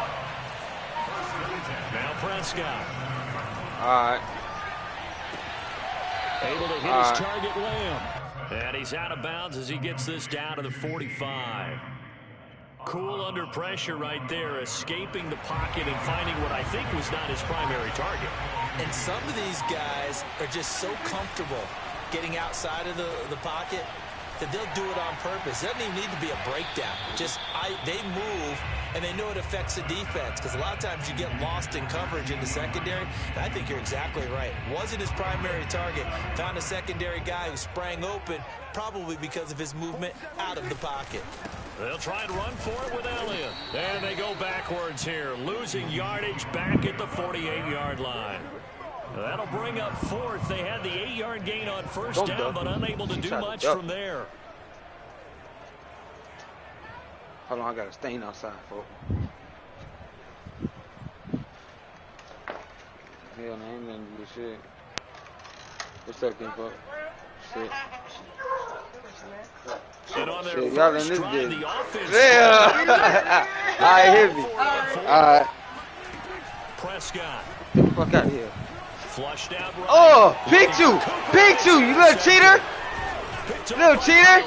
Now Prescott. All right. Able to hit his target, Lamb. And he's out of bounds as he gets this down to the 45. Cool under pressure right there, escaping the pocket and finding what I think was not his primary target. And some of these guys are just so comfortable getting outside of the pocket that they'll do it on purpose. It doesn't even need to be a breakdown. They move, and they know it affects the defense, because a lot of times you get lost in coverage in the secondary. And I think you're exactly right. Wasn't his primary target. Found a secondary guy who sprang open, probably because of his movement out of the pocket. They'll try and run for it with Elliott. And they go backwards here, losing yardage back at the 48-yard line. That'll bring up fourth. They had the 8-yard gain on first down, but unable to do much from there. Hold on, I got a stain outside, folks. Hell, no, ain't nothing to do shit. What's up, King Fuck? Shit. And on their y'all in this drive, game. the offense. Yeah! Alright, hit me. Alright. Prescott. Get the fuck out of here. Flushed out right. Oh! Pick you! Pick you! You little cheater! Little cheater!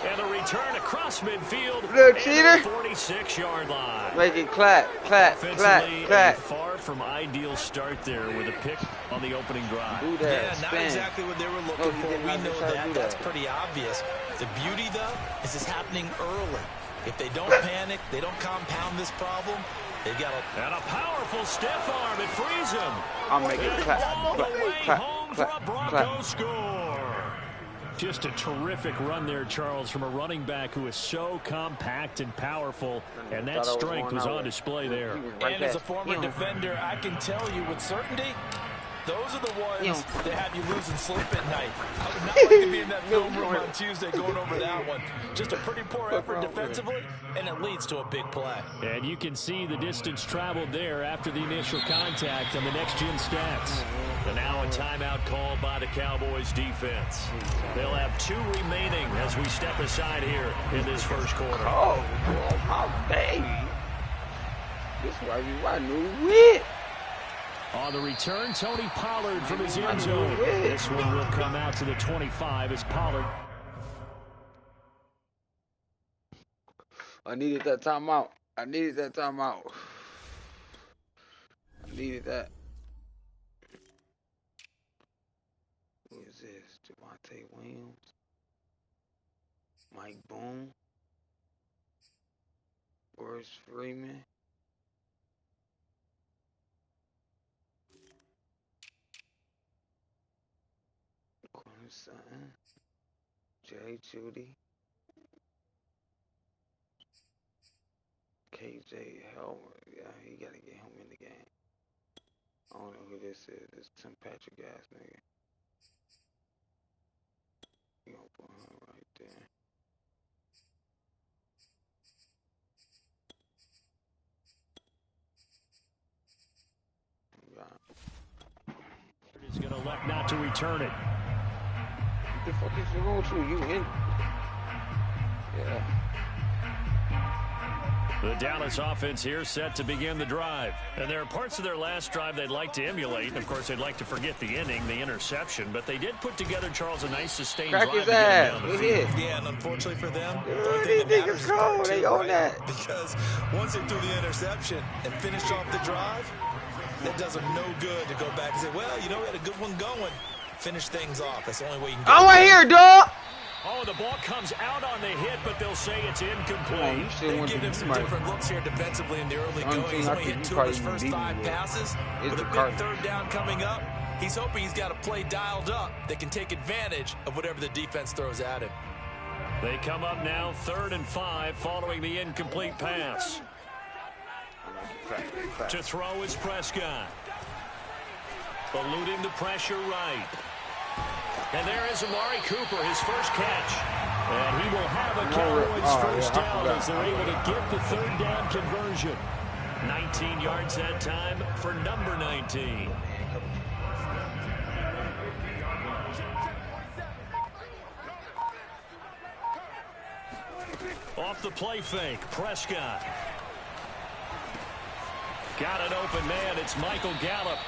And a return across midfield. Little cheater! 46-yard line. Make it clap, clap, clap, clap. Far from ideal start there with a pick on the opening drive. Yeah, not exactly what they were looking for. We know that. That's pretty obvious. The beauty, though, is this happening early. If they don't panic, they don't compound this problem, they've got and a powerful stiff arm. It frees him. I'll make it clap, All the way clap, home clap, for a clap, Bronco clap. score. Just a terrific run there, Charles, from a running back who is so compact and powerful, and that strength was on display there. And as a former defender, I can tell you with certainty, those are the ones that have you losing sleep at night. I would not like to be in that film room on Tuesday going over that one. Just a pretty poor effort defensively, and it leads to a big play. And you can see the distance traveled there after the initial contact on the next-gen stats. And now a timeout called by the Cowboys defense. They'll have 2 remaining as we step aside here in this first quarter. Oh, my baby. This is why you I knew it. On the return, Tony Pollard from his end zone. This one will come out to the 25 as Pollard. I needed that timeout. I needed that timeout. I needed that. Who is this? Javonte Williams? Mike Boone? Boris Freeman? Sutton, Jay Judy, KJ Helmer. Yeah, he got to get him in the game. I don't know who this is. This Tim Patrick ass nigga. You gonna put him right there. He's going to elect not to return it. What the fuck is wrong with you? You in? Yeah. The Dallas offense here set to begin the drive. And there are parts of their last drive they'd like to emulate. Of course, they'd like to forget the ending, the interception. But they did put together, Charles, a nice sustained drive to get them down the field. Yeah, and unfortunately for them, These niggas cold. They own that. Because once they threw the interception and finished off the drive, that does them no good to go back and say, well, you know, we had a good one going. Finish things off. That's the only way you can get I want to hear, dog. Oh, the ball comes out on the hit, but they'll say it's incomplete. They've given him some different looks here defensively in the early going. He's only hit 2 of his first 5 passes. With a big third down coming up, he's hoping he's got a play dialed up that can take advantage of whatever the defense throws at him. They come up now 3rd and 5 following the incomplete pass. To throw is Prescott. Eluding the pressure right. And there is Amari Cooper, his first catch. And he will have a Cowboys first down as they're able to get the 3rd down conversion. 19 yards that time for number 19. Off the play fake, Prescott. Got an open man, it's Michael Gallup.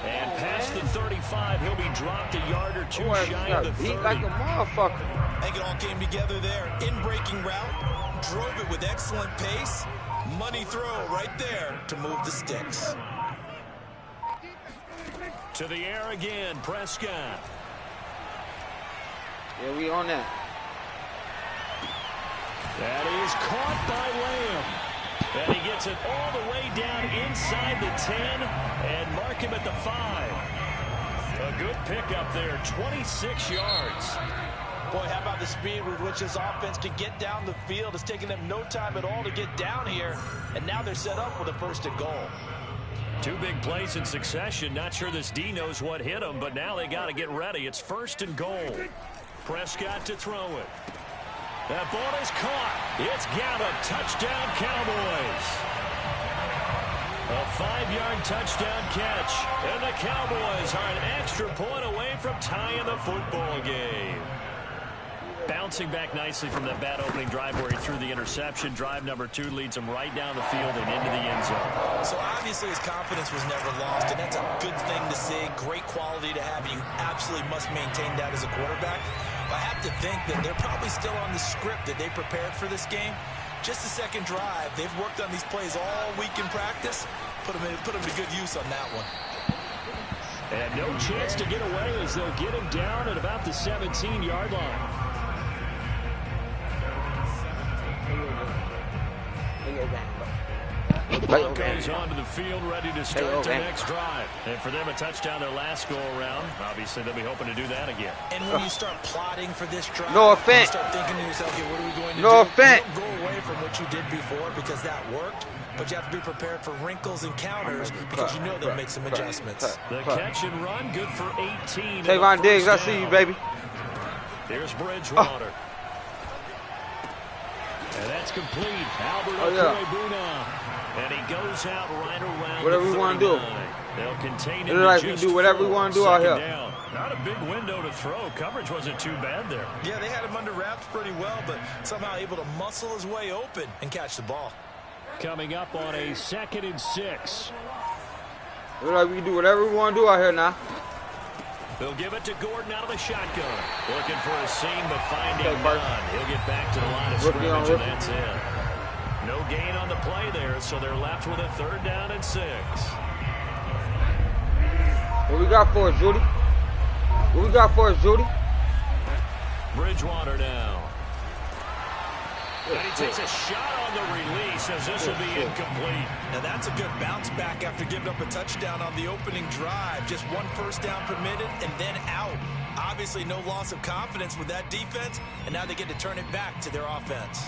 And past the 35, he'll be dropped a yard or 2 shy of the 30. Beat like a motherfucker. I think it all came together there. In breaking route, drove it with excellent pace. Money throw right there to move the sticks. To the air again, Prescott. Yeah, we on that. That is caught by Lamb. And he gets it all the way down inside the 10 and mark him at the 5. A good pickup there, 26 yards. Boy, how about the speed with which this offense can get down the field? It's taking them no time at all to get down here, and now they're set up with a 1st and goal. 2 big plays in succession. Not sure this D knows what hit him, but now they got to get ready. It's 1st and goal. Prescott to throw it. That ball is caught. It's Gallup. Touchdown, Cowboys. A 5-yard touchdown catch. And the Cowboys are an extra point away from tying the football game. Bouncing back nicely from that bad opening drive where he threw the interception. Drive number 2 leads him right down the field and into the end zone. So obviously his confidence was never lost, and that's a good thing to see. Great quality to have. You absolutely must maintain that as a quarterback. But I have to think that they're probably still on the script that they prepared for this game. Just the second drive. They've worked on these plays all week in practice. Put them to good use on that one. And no chance to get away as they'll get him down at about the 17-yard line. Broncos onto the field, ready to start their next drive. And for them, a touchdown their last go-around. Obviously, they'll be hoping to do that again. And when you start plotting for this drive, no offense. You start thinking to yourself, okay, what are we going to do? No offense. You don't go away from what you did before because that worked. But you have to be prepared for wrinkles and counters because you know they'll make some adjustments. The catch and run, good for 18. Tavon Diggs, I see you, baby. Here's Bridgewater. And that's complete. Albert Okwuegbuna. And he goes out right around whatever we want to do. They'll contain him. Like we do whatever we want to do out here. Down. Not a big window to throw. Coverage wasn't too bad there. Yeah, they had him under wraps pretty well, but somehow able to muscle his way open and catch the ball. Coming up on a 2nd and 6. Look like we can do whatever we want to do out here now. They'll give it to Gordon out of the shotgun. Looking for a seam, but finding none. He'll get back to the line of scrimmage, and that's it. No gain on the play there, so they're left with a 3rd down and 6. What we got for us, Judy? What we got for us, Judy? Bridgewater now. And he takes a shot on the release as this will be incomplete. Now that's a good bounce back after giving up a touchdown on the opening drive. Just 1 first down permitted and then out. Obviously no loss of confidence with that defense, and now they get to turn it back to their offense.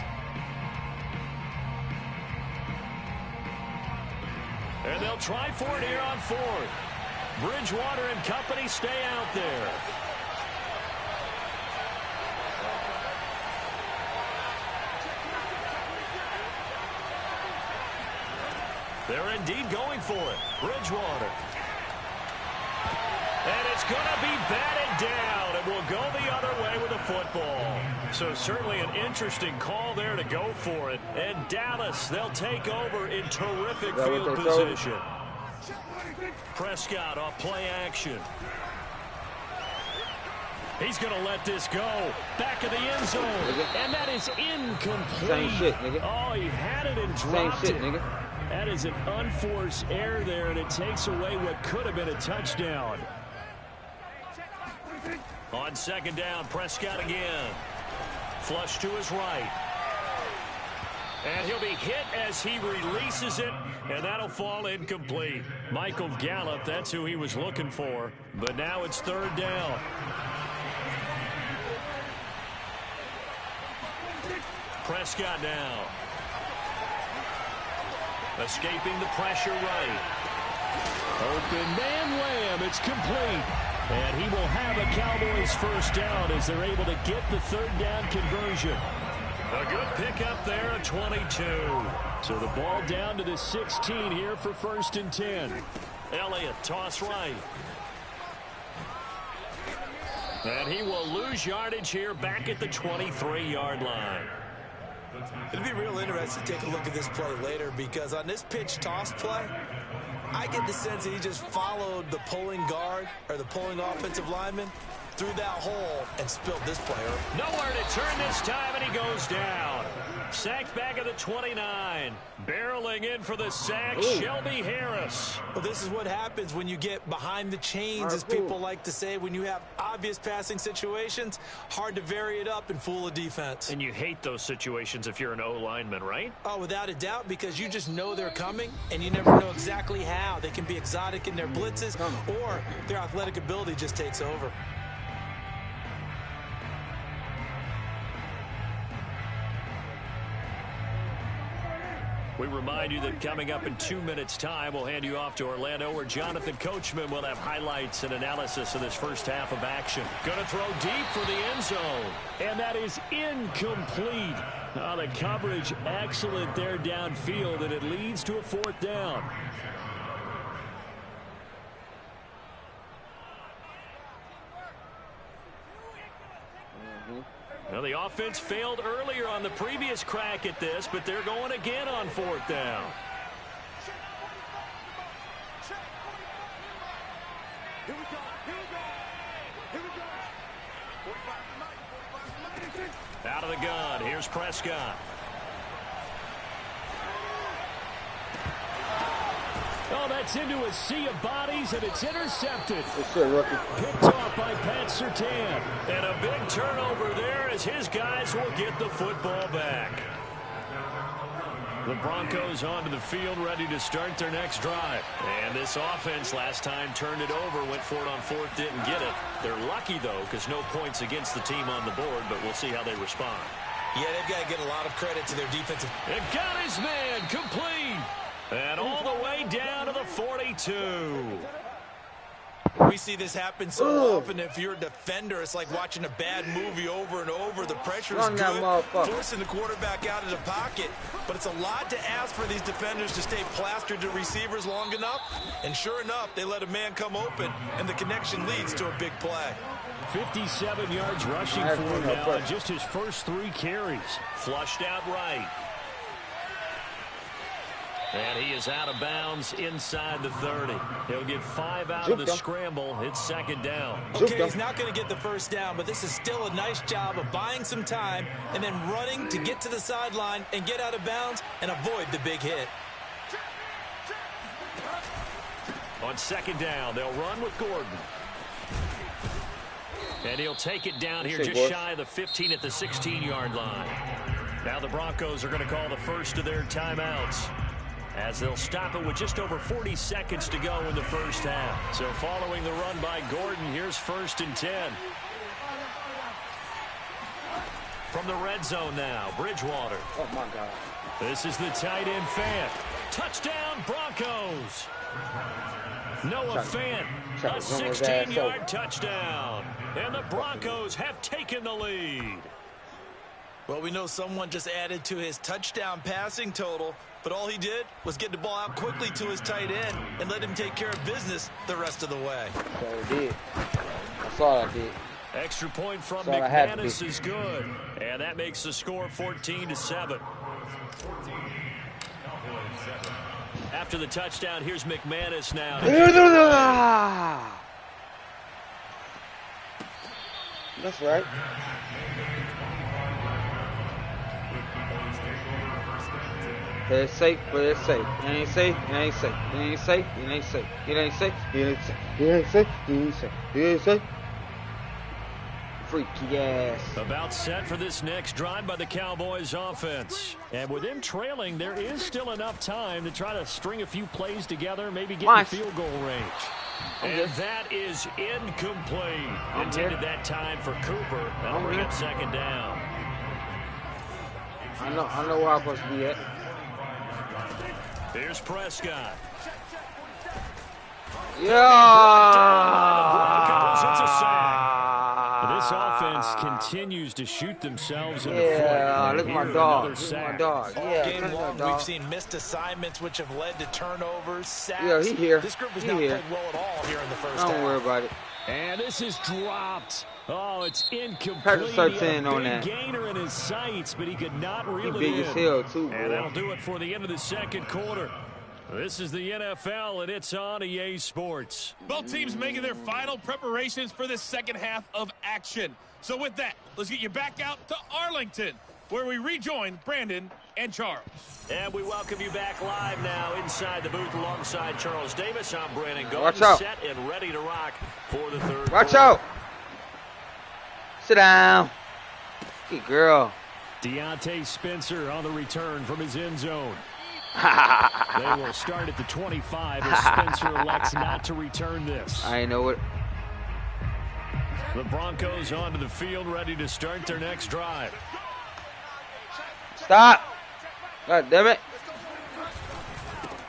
And they'll try for it here on 4th. Bridgewater and company stay out there. They're indeed going for it. Bridgewater. And it's going to be batted down. It will go the other way with the football. So certainly an interesting call there to go for it. And Dallas, they'll take over in terrific field position. Prescott off play action. He's going to let this go. Back of the end zone. And that is incomplete. Same shit, nigga. Oh, he had it and dropped Same shit, it. nigga. That is an unforced error there, and it takes away what could have been a touchdown. On 2nd down, Prescott again. Flush to his right. And he'll be hit as he releases it, and that'll fall incomplete. Michael Gallup, that's who he was looking for. But now it's 3rd down. Prescott now. Escaping the pressure right. Open man Lamb, it's complete. And he will have a Cowboys 1st down as they're able to get the 3rd down conversion. A good pickup there at 22. So the ball down to the 16 here for 1st and 10. Elliott, toss right. And he will lose yardage here back at the 23-yard line. It'll be real interesting to take a look at this play later because on this pitch toss play, I get the sense that he just followed the pulling guard or the pulling offensive lineman through that hole and spilled this player. Nowhere to turn this time, and he goes down. sacked back at the 29. Barreling in for the sack, Shelby Harris. Well, this is what happens when you get behind the chains, as people like to say. When you have obvious passing situations, hard to vary it up and fool a defense. And you hate those situations if you're an O-lineman, right? Oh, without a doubt, because you just know they're coming, and you never know exactly how. They can be exotic in their blitzes, or their athletic ability just takes over. We remind you that coming up in 2 minutes' time, we'll hand you off to Orlando, where Jonathan Coachman will have highlights and analysis of this first half of action. Going to throw deep for the end zone. And that is incomplete. The coverage excellent there downfield, and it leads to a 4th down. Now, the offense failed earlier on the previous crack at this, but they're going again on 4th down. Out of the gun, here's Prescott. Oh, that's into a sea of bodies, and it's intercepted. Picked off by Pat Surtain. And a big turnover there as his guys will get the football back. The Broncos onto the field, ready to start their next drive. And this offense last time turned it over, went for it on 4th, didn't get it. They're lucky, though, because no points against the team on the board, but we'll see how they respond. Yeah, they've got to get a lot of credit to their defensive. It got his man complete. And all the way down to the 42. We see this happen so often. If you're a defender, it's like watching a bad movie over and over. The pressure is good, forcing the quarterback out of the pocket. But it's a lot to ask for these defenders to stay plastered to receivers long enough. And sure enough, they let a man come open, and the connection leads to a big play. 57 yards rushing for him now on just his first 3 carries. Flushed out right. And he is out of bounds inside the 30. He'll get 5 out of the scramble. It's 2nd down. Okay, he's not going to get the first down, but this is still a nice job of buying some time and then running to get to the sideline and get out of bounds and avoid the big hit. On 2nd down, they'll run with Gordon. And he'll take it down here just shy of the 15 at the 16-yard line. Now the Broncos are going to call the first of their timeouts, as they'll stop it with just over 40 seconds to go in the first half. So following the run by Gordon, here's 1st and 10. From the red zone now, Bridgewater. Oh, my God. This is the tight end Fant. Touchdown, Broncos. Noah Fant, a 16-yard touchdown. And the Broncos have taken the lead. Well, we know someone just added to his touchdown passing total, but all he did was get the ball out quickly to his tight end and let him take care of business the rest of the way. That's all I did. That's all I did. Extra point from McManus is good. And that makes the score 14-7. After the touchdown, here's McManus now. That's right. It's safe, but it's safe. It ain't safe, it ain't safe. It ain't safe, it ain't safe. It ain't safe, it ain't safe. It ain't safe, it ain't safe. It ain't safe. Freaky ass. About set for this next drive by the Cowboys offense. And with them trailing, there is still enough time to try to string a few plays together, maybe get in field goal range. And that is incomplete. Intended that time for Cooper. That'll bring up 2nd down. I know where I'm supposed to be at. Here's Prescott. This offense continues to shoot themselves in the foot. Yeah, look at my dog. Look at my dog. Yeah, game long, we've seen missed assignments, which have led to turnovers, sacks. Yeah, he here. This group has not played well at all here in the first half. Don't worry about it. And this is dropped. Oh, it's incomplete. Practice starts in on that. Gainer in his sights, but he could not reel it in. He big as hell, too, bro. And that'll do it for the end of the second quarter. This is the NFL, and it's on EA Sports. Both teams making their final preparations for this second half of action. So with that, let's get you back out to Arlington where we rejoin Brandon and Charles. And we welcome you back live now inside the booth alongside Charles Davis. I'm Brandon Gold, set and ready to rock for the third Watch quarter. out. Sit down. Good girl. Deontay Spencer on the return from his end zone. They will start at the 25 as Spencer elects not to return this. I know it. The Broncos onto the field, ready to start their next drive. Stop. God damn it.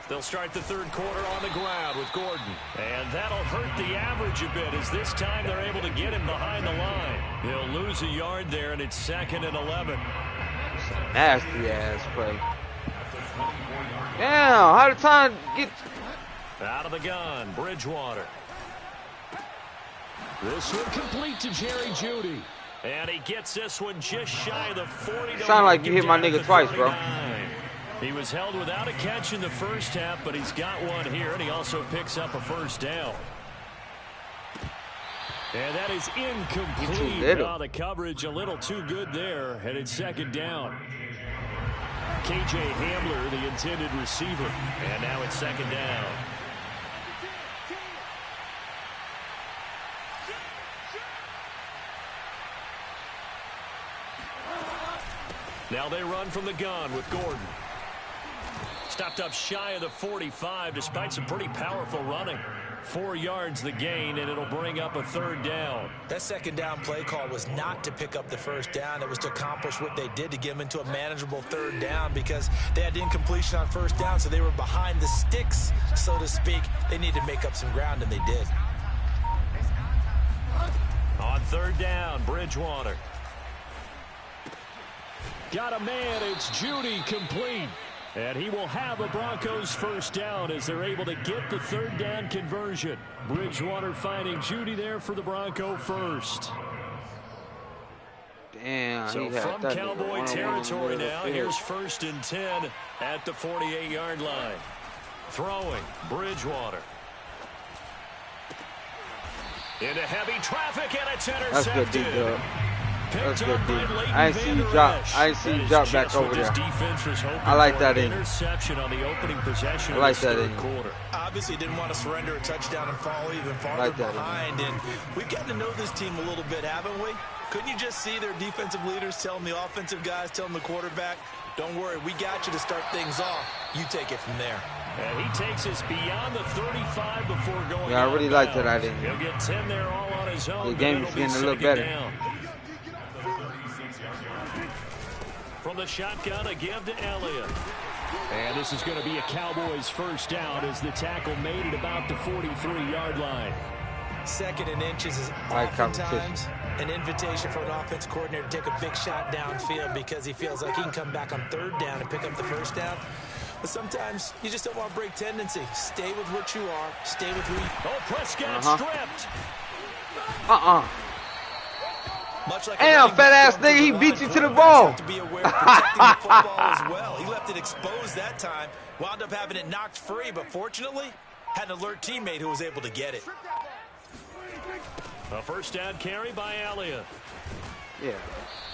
They'll start the third quarter on the ground with Gordon. And that'll hurt the average a bit as this time they're able to get him behind the line. They'll lose a yard there, and it's 2nd and 11. Nasty ass play. Damn, how did time get out of the gun? Bridgewater. This one complete to Jerry Jeudy. And he gets this one just shy of the 40. Sound like you hit my nigga twice, bro. He was held without a catch in the first half, but he's got one here, and he also picks up a first down. And that is incomplete. Oh, the coverage a little too good there, and it's 2nd down. K.J. Hamler, the intended receiver, and now it's 2nd down. Now they run from the gun with Gordon. Stopped up shy of the 45 despite some pretty powerful running. 4 yards the gain, and it'll bring up a 3rd down. That 2nd down play call was not to pick up the first down. It was to accomplish what they did to get them into a manageable 3rd down because they had incompletion on first down, so they were behind the sticks, so to speak. They needed to make up some ground, and they did. On 3rd down, Bridgewater. Got a man, it's Jeudy complete. And he will have a Broncos first down as they're able to get the 3rd down conversion. Bridgewater finding Jeudy there for the Bronco first. Damn. So from Cowboy territory now, here's 1st and 10 at the 48-yard line. Throwing, Bridgewater. Into heavy traffic, and it's intercepted. That's good, D-Dub. That's good, dude. I ain't see you drop. I ain't see you drop back over there. I like that in. I like that in. Obviously didn't want to surrender a touchdown and fall even farther behind. And we've gotten to know this team a little bit, haven't we? Couldn't you just see their defensive leaders telling the offensive guys, telling the quarterback, don't worry, we got you to start things off. You take it from there. And he takes us beyond the 35 before going. Yeah, I really like that idea. He'll get 10 there all on his own. The game is getting a little better. From the shotgun, a give to Elliott. And this is going to be a Cowboys first down as the tackle made it about the 43-yard line. 2nd and inches is oftentimes an invitation for an offense coordinator to take a big shot downfield because he feels like he can come back on 3rd down and pick up the first down. But sometimes you just don't want to break tendency. Stay with what you are. Stay with who you are. Oh, Prescott stripped. Much like damn, fat ass nigga, he beat you to the ball. To be aware of protecting the football as well. He left it exposed that time. Wound up having it knocked free, but fortunately, had an alert teammate who was able to get it. A first down carry by Elliott. Yeah.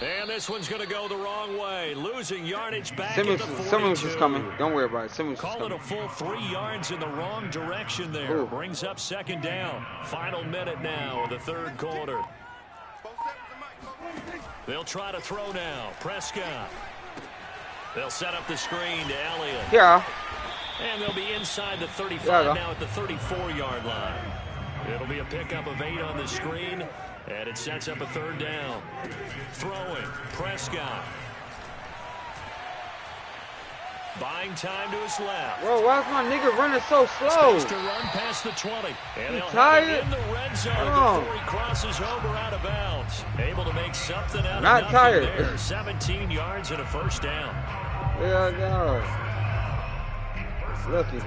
And this one's going to go the wrong way. Losing yardage back at the 42. Simmons is coming. Don't worry about it. Simmons is coming. Call it a full 3 yards in the wrong direction there. Ooh. Brings up 2nd down. Final minute now of the 3rd quarter. They'll try to throw now. Prescott. They'll set up the screen to Elliott. Yeah. And they'll be inside the 35 now at the 34-yard line. It'll be a pickup of 8 on the screen, and it sets up a 3rd down. Throwing, Prescott. Buying time to his left. Bro, why is my nigga running so slow? Space to run past the 20. And you he'll tired? have it in the red zone before he crosses over out of bounds. Able to make something out of nothing tired. there. 17 yards and a first down. Yeah, no. Look at him.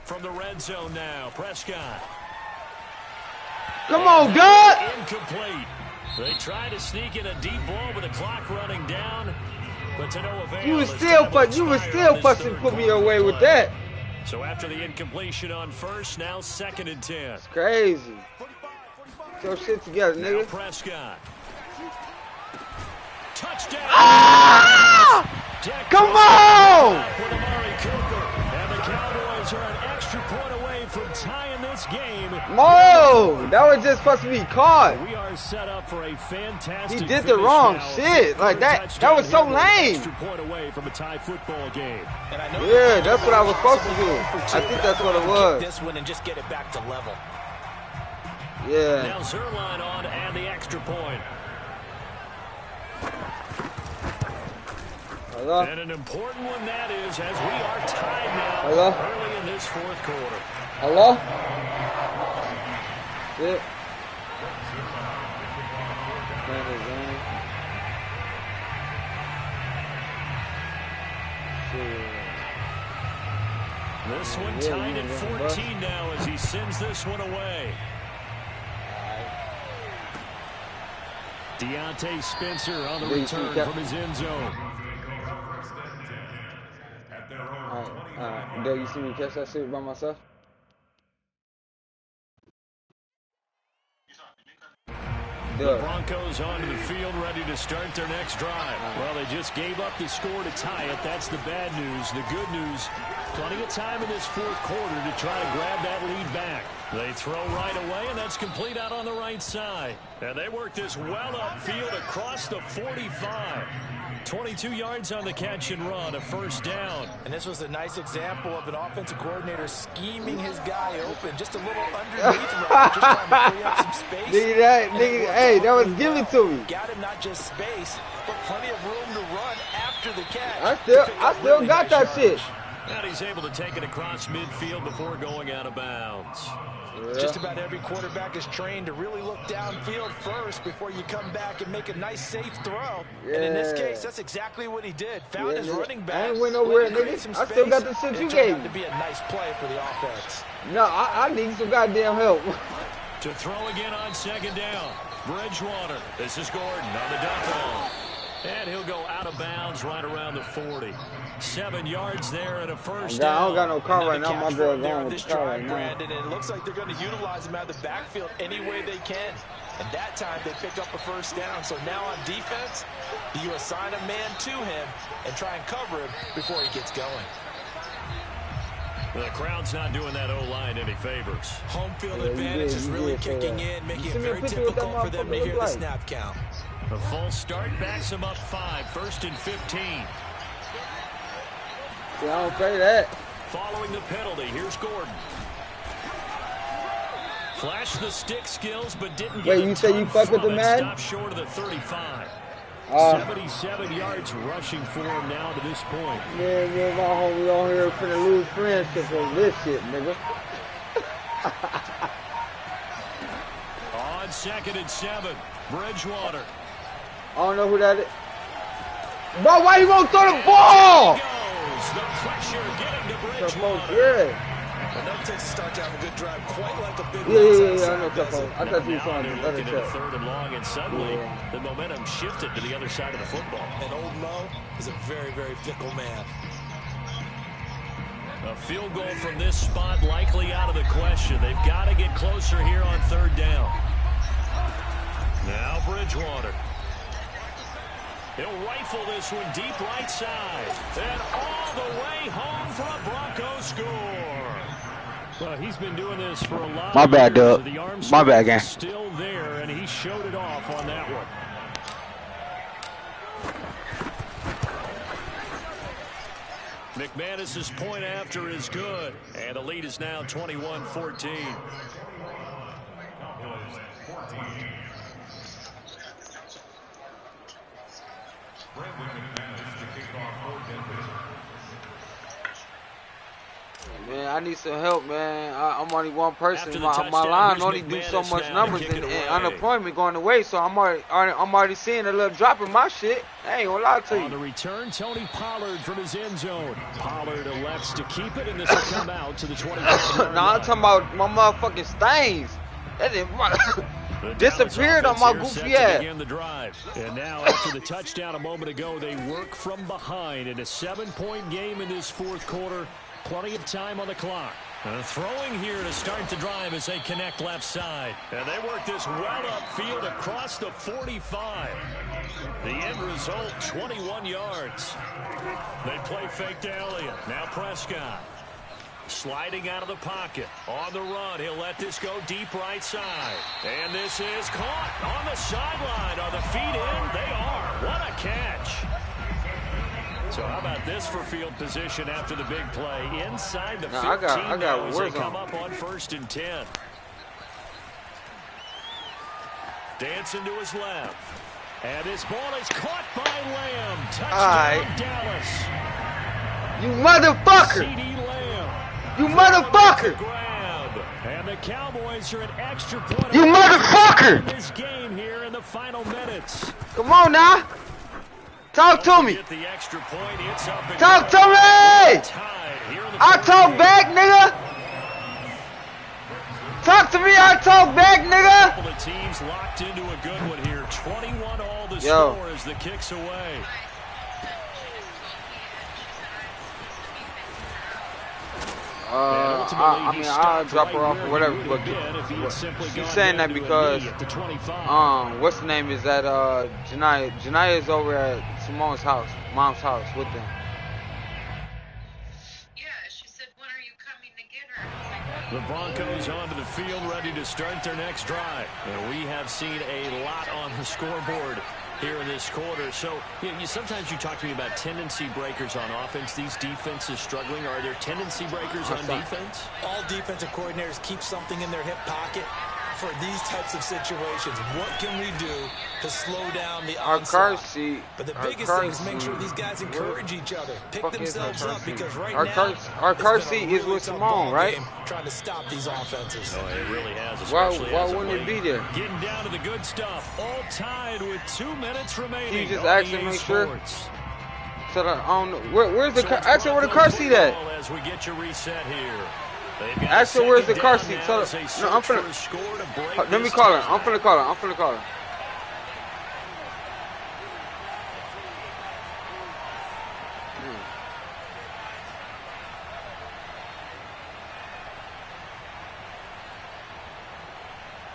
From the red zone now, Prescott. Come on, God! Incomplete. They try to sneak in a deep ball with the clock running down, but to no avail. You was still fussing put me away with that. So after the incompletion on first, now 2nd and 10. It's crazy. your shit together, nigga. Now Prescott. Touchdown. Ah! Come on! And the Cowboys are an extra point away from tying this game. No, that was just supposed to be caught. We are set up for a fantastic. He did the wrong shit. Like that was so lame. Extra point away from a tie football game. Yeah, that's what I was supposed to do. I think that's what it was. This one and just get it back to level. Yeah. Now Zerline on and the extra point. Hello? And an important one that is, as we are tied now. Hello? Early in this fourth quarter. Hello? Shit. This one tied at 14 now as he sends this one away. Deontay Spencer on the return from his end zone. Alright. Dale, you see me catch that shit by myself? The Broncos onto the field ready to start their next drive. Well, they just gave up the score to tie it. That's the bad news. The good news, plenty of time in this fourth quarter to try to grab that lead back. They throw right away, and that's complete out on the right side. And they work this well upfield across the 45. 22 yards on the catch and run, a first down. And this was a nice example of an offensive coordinator scheming his guy open. Just a little underneath route, just trying to free up some space. Nigga, hey, that was given to me. Got him not just space, but plenty of room to run after the catch. I still got that shit. And he's able to take it across midfield before going out of bounds. Yeah. Just about every quarterback is trained to really look downfield first before you come back and make a nice, safe throw. Yeah. And in this case, that's exactly what he did. Found his running back. I ain't went nowhere, nigga. I still got the shit you gave me. To be a nice play for the offense. No, I need some goddamn help. To throw again on second down. Bridgewater. This is Gordon on the dump off. And he'll go out of bounds right around the 40. 7 yards there and a first down. I don't got no car right now. My girl going with this the car drive, right now. Brandon, and it looks like they're going to utilize him out of the backfield any way they can. And that time they picked up a first down. So now on defense, you assign a man to him and try and cover him before he gets going. The crowd's not doing that O-line any favors. Home field advantage is really kicking in, making it very difficult for them to hear the snap count. A false start backs him up 5, 1st and 15. See, I don't pay that. Following the penalty, here's Gordon. Flashed the stick skills, but didn't get you say you fuck with the man? Stop short of the 35. 77 yards rushing for him now to this point. Man, my homie on here finna lose friendship over this shit, nigga. On 2nd and 7, Bridgewater. I don't know who that is. Bro, why you won't throw the ball? The pressure getting to Bridgewater. Bridgewater. And that takes a start to have a good drive, quite like a big Yeah, I know Tough. I thought you was on the other side. side. 3rd and long, and suddenly the momentum shifted to the other side of the football. And old Mo is a very, very fickle man. A field goal from this spot likely out of the question. They've got to get closer here on 3rd down. Now Bridgewater. He'll rifle this one deep right side. And all the way home for a Broncos score. Well, he's been doing this for a lot My bad, years. Doug. My bad, gang. Still there, and he showed it off on that one. McManus's point after is good, and the lead is now 21-14. Man, I need some help, man. I'm only one person. My line only do so much numbers, and unemployment going away. So I'm already seeing a little drop in my shit. I ain't gonna lie to you. On the return, Tony Pollard from his end zone. Pollard elects to keep it, and this will come out to the 25-yard No, I'm talking about my motherfucking stains. That didn't disappeared on my goofy ass. The drive. And now after the touchdown a moment ago, they work from behind in a 7-point game in this fourth quarter. Plenty of time on the clock. Throwing here to start the drive as they connect left side. And they work this well upfield across the 45. The end result, 21 yards. They play fake to Elliott. Now Prescott. Sliding out of the pocket. On the run, he'll let this go deep right side. And this is caught on the sideline. Are the feet in? They are. What a catch. So how about this for field position after the big play? Inside the 15 I got as they come up on 1st and 10. Dancing to his left. And this ball is caught by Lamb. Touchdown, Dallas. You motherfucker. You motherfucker. And the Cowboys are an extra point. You motherfucker. This game here in the final minutes. Come on now. Talk to me. Talk to me. I talk back, nigga. Talk to me. I talk back, nigga. The teams locked into a good one here. 21 all the score as the kicks away. I mean, I'll drop her off or whatever, but she's saying that because, what's the name is that, Janiyah. Janiyah is over at Simone's house, mom's house with them. Yeah, she said, when are you coming to get her? The Broncos onto the field, ready to start their next drive. And we have seen a lot on the scoreboard here in this quarter. So sometimes you talk to me about tendency breakers on offense. These defenses struggling. Are there tendency breakers on defense? All defensive coordinators keep something in their hip pocket for these types of situations. What can we do to slow down the onslaught? But the biggest thing is make sure these guys encourage each other, pick themselves up, because right now our car seat is with Simone, right? Trying to stop these offenses. Oh, it really has. Why wouldn't it be there? Getting down to the good stuff. All tied with 2 minutes remaining. You just ask him, make sure. So I don't know. Where's the car? Ask her where the car seat at. As we get your reset here. Ask her where's the car seat. No, I'm finna. Let me call her. I'm finna call her.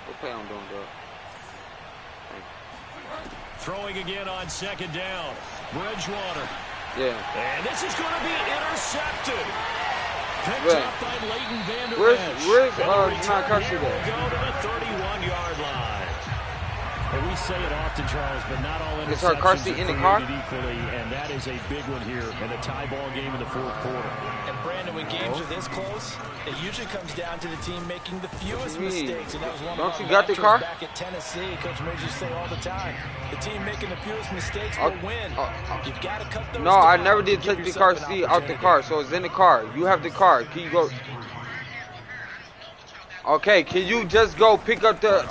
What play I'm doing, dog? Throwing again on 2nd down. Bridgewater. Yeah. And this is going to be intercepted. Picked up by Leighton Vander Esch. Where's Janiyah car seat at? Go to the 31-yard line. And we say it often, Charles, but not all interceptions. Is her car seat in the car? Equally, and that is a big one here in a tie ball game in the 4th quarter. And Brandon, when games are this close, it usually comes down to the team making the fewest mistakes. And that was one Don't of you our got the car? back at Tennessee. Coach Major say all the time, the team making the fewest mistakes will win. You've got to cut those No, I never did take the car seat out the car, so it's in the car. You have the car. Can you go? Okay, can you just go pick up the,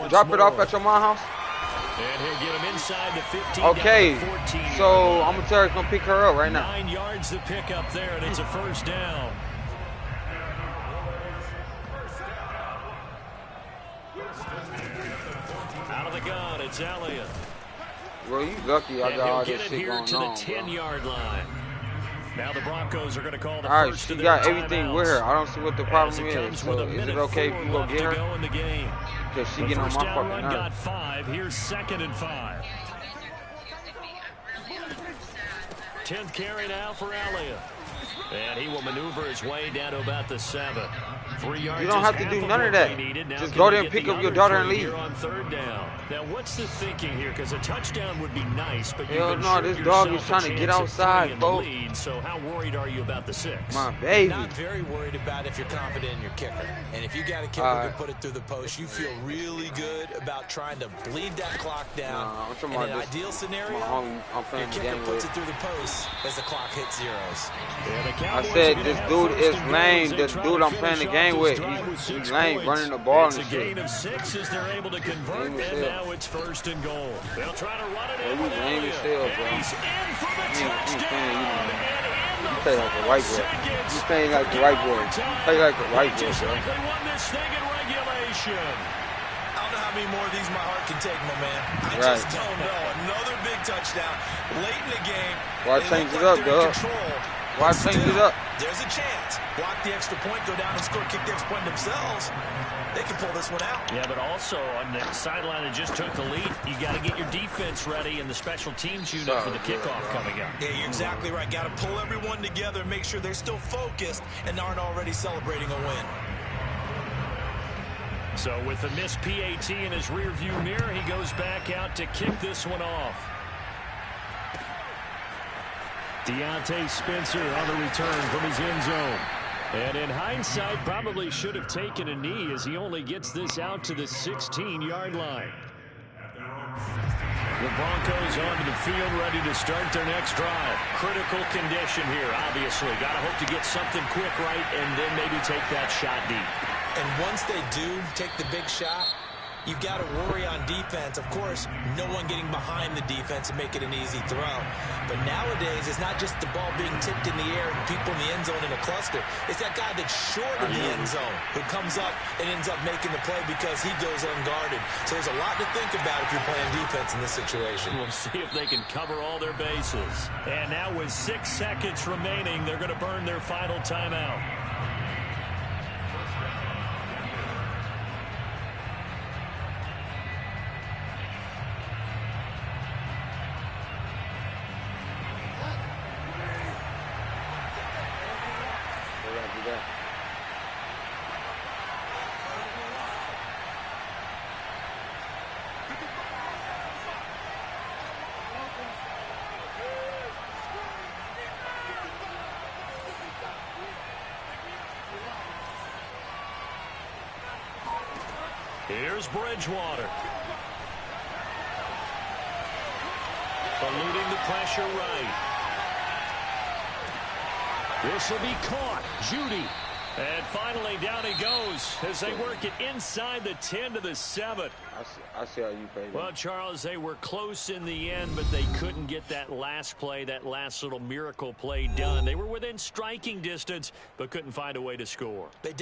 drop it off at your mom's house? And he'll get him inside the 15. Okay, so I'm going to tell her to come pick her up right now. 9 yards to pick up there, and it's a 1st down. Out of the gun, it's Elliott. Well, you lucky I got all this shit going on, to the 10-yard line. Now the Broncos are going to call the Alright, first she of their got everything timeouts. with her. I don't see what the problem is. So is it okay if you go get her? Because she getting on my fucking nerves. Got 5. Here's 2nd and 5. 10th carry now for Elliott. And he will maneuver his way down to about the 7. 3 yards. You don't have to do none of that. Just go there and pick up your daughter and leave. On 3rd down. Now, what's the thinking here? Because a touchdown would be nice, but hell no, this dog is trying to get outside, folks. So how worried are you about the 6? My baby. Not very worried about if you're confident in your kicker. And if you got a kicker who can put it through the post, you feel really good about trying to bleed that clock down. In an ideal scenario, your kicker puts it through the post as the clock hits zeros. I said this dude is lame. This dude I'm playing the game with, he's lame, running the ball and shit. It's a gain of 6 as they're able to convert, and now it's 1st and goal. They'll try to run it in with Elliott. He's in for the touchdown. You play like a white boy. You play like a white boy. Play like a white boy, bro. They won this thing in regulation. I don't know how many more of these my heart can take, my man. I just don't know. Another big touchdown late in the game. Why change it up, dog? Why change it up? There's a chance. Block the extra point, go down and score, kick the extra point themselves. They can pull this one out. Yeah, but also on the sideline that just took the lead, you got to get your defense ready and the special teams unit for the kickoff coming up. Yeah, you're exactly right. Got to pull everyone together and make sure they're still focused and aren't already celebrating a win. So with the missed PAT in his rearview mirror, he goes back out to kick this one off. Deontay Spencer on the return from his end zone. And in hindsight, probably should have taken a knee as he only gets this out to the 16-yard line. The Broncos onto the field ready to start their next drive. Critical condition here, obviously. Got to hope to get something quick right and then maybe take that shot deep. And once they do take the big shot, you've got to worry on defense. Of course, no one getting behind the defense and make it an easy throw. But nowadays, it's not just the ball being tipped in the air and people in the end zone in a cluster. It's that guy that's short in the end zone who comes up and ends up making the play because he goes unguarded. So there's a lot to think about if you're playing defense in this situation. We'll see if they can cover all their bases. And now with 6 seconds remaining, they're going to burn their final timeout. Here's Bridgewater. Eluding the pressure right. This will be caught. Judy. And finally down he goes as they work it inside the 10 to the 7. I see how you play. Well, Charles, they were close in the end, but they couldn't get that last play, that last little miracle play done. They were within striking distance, but couldn't find a way to score. They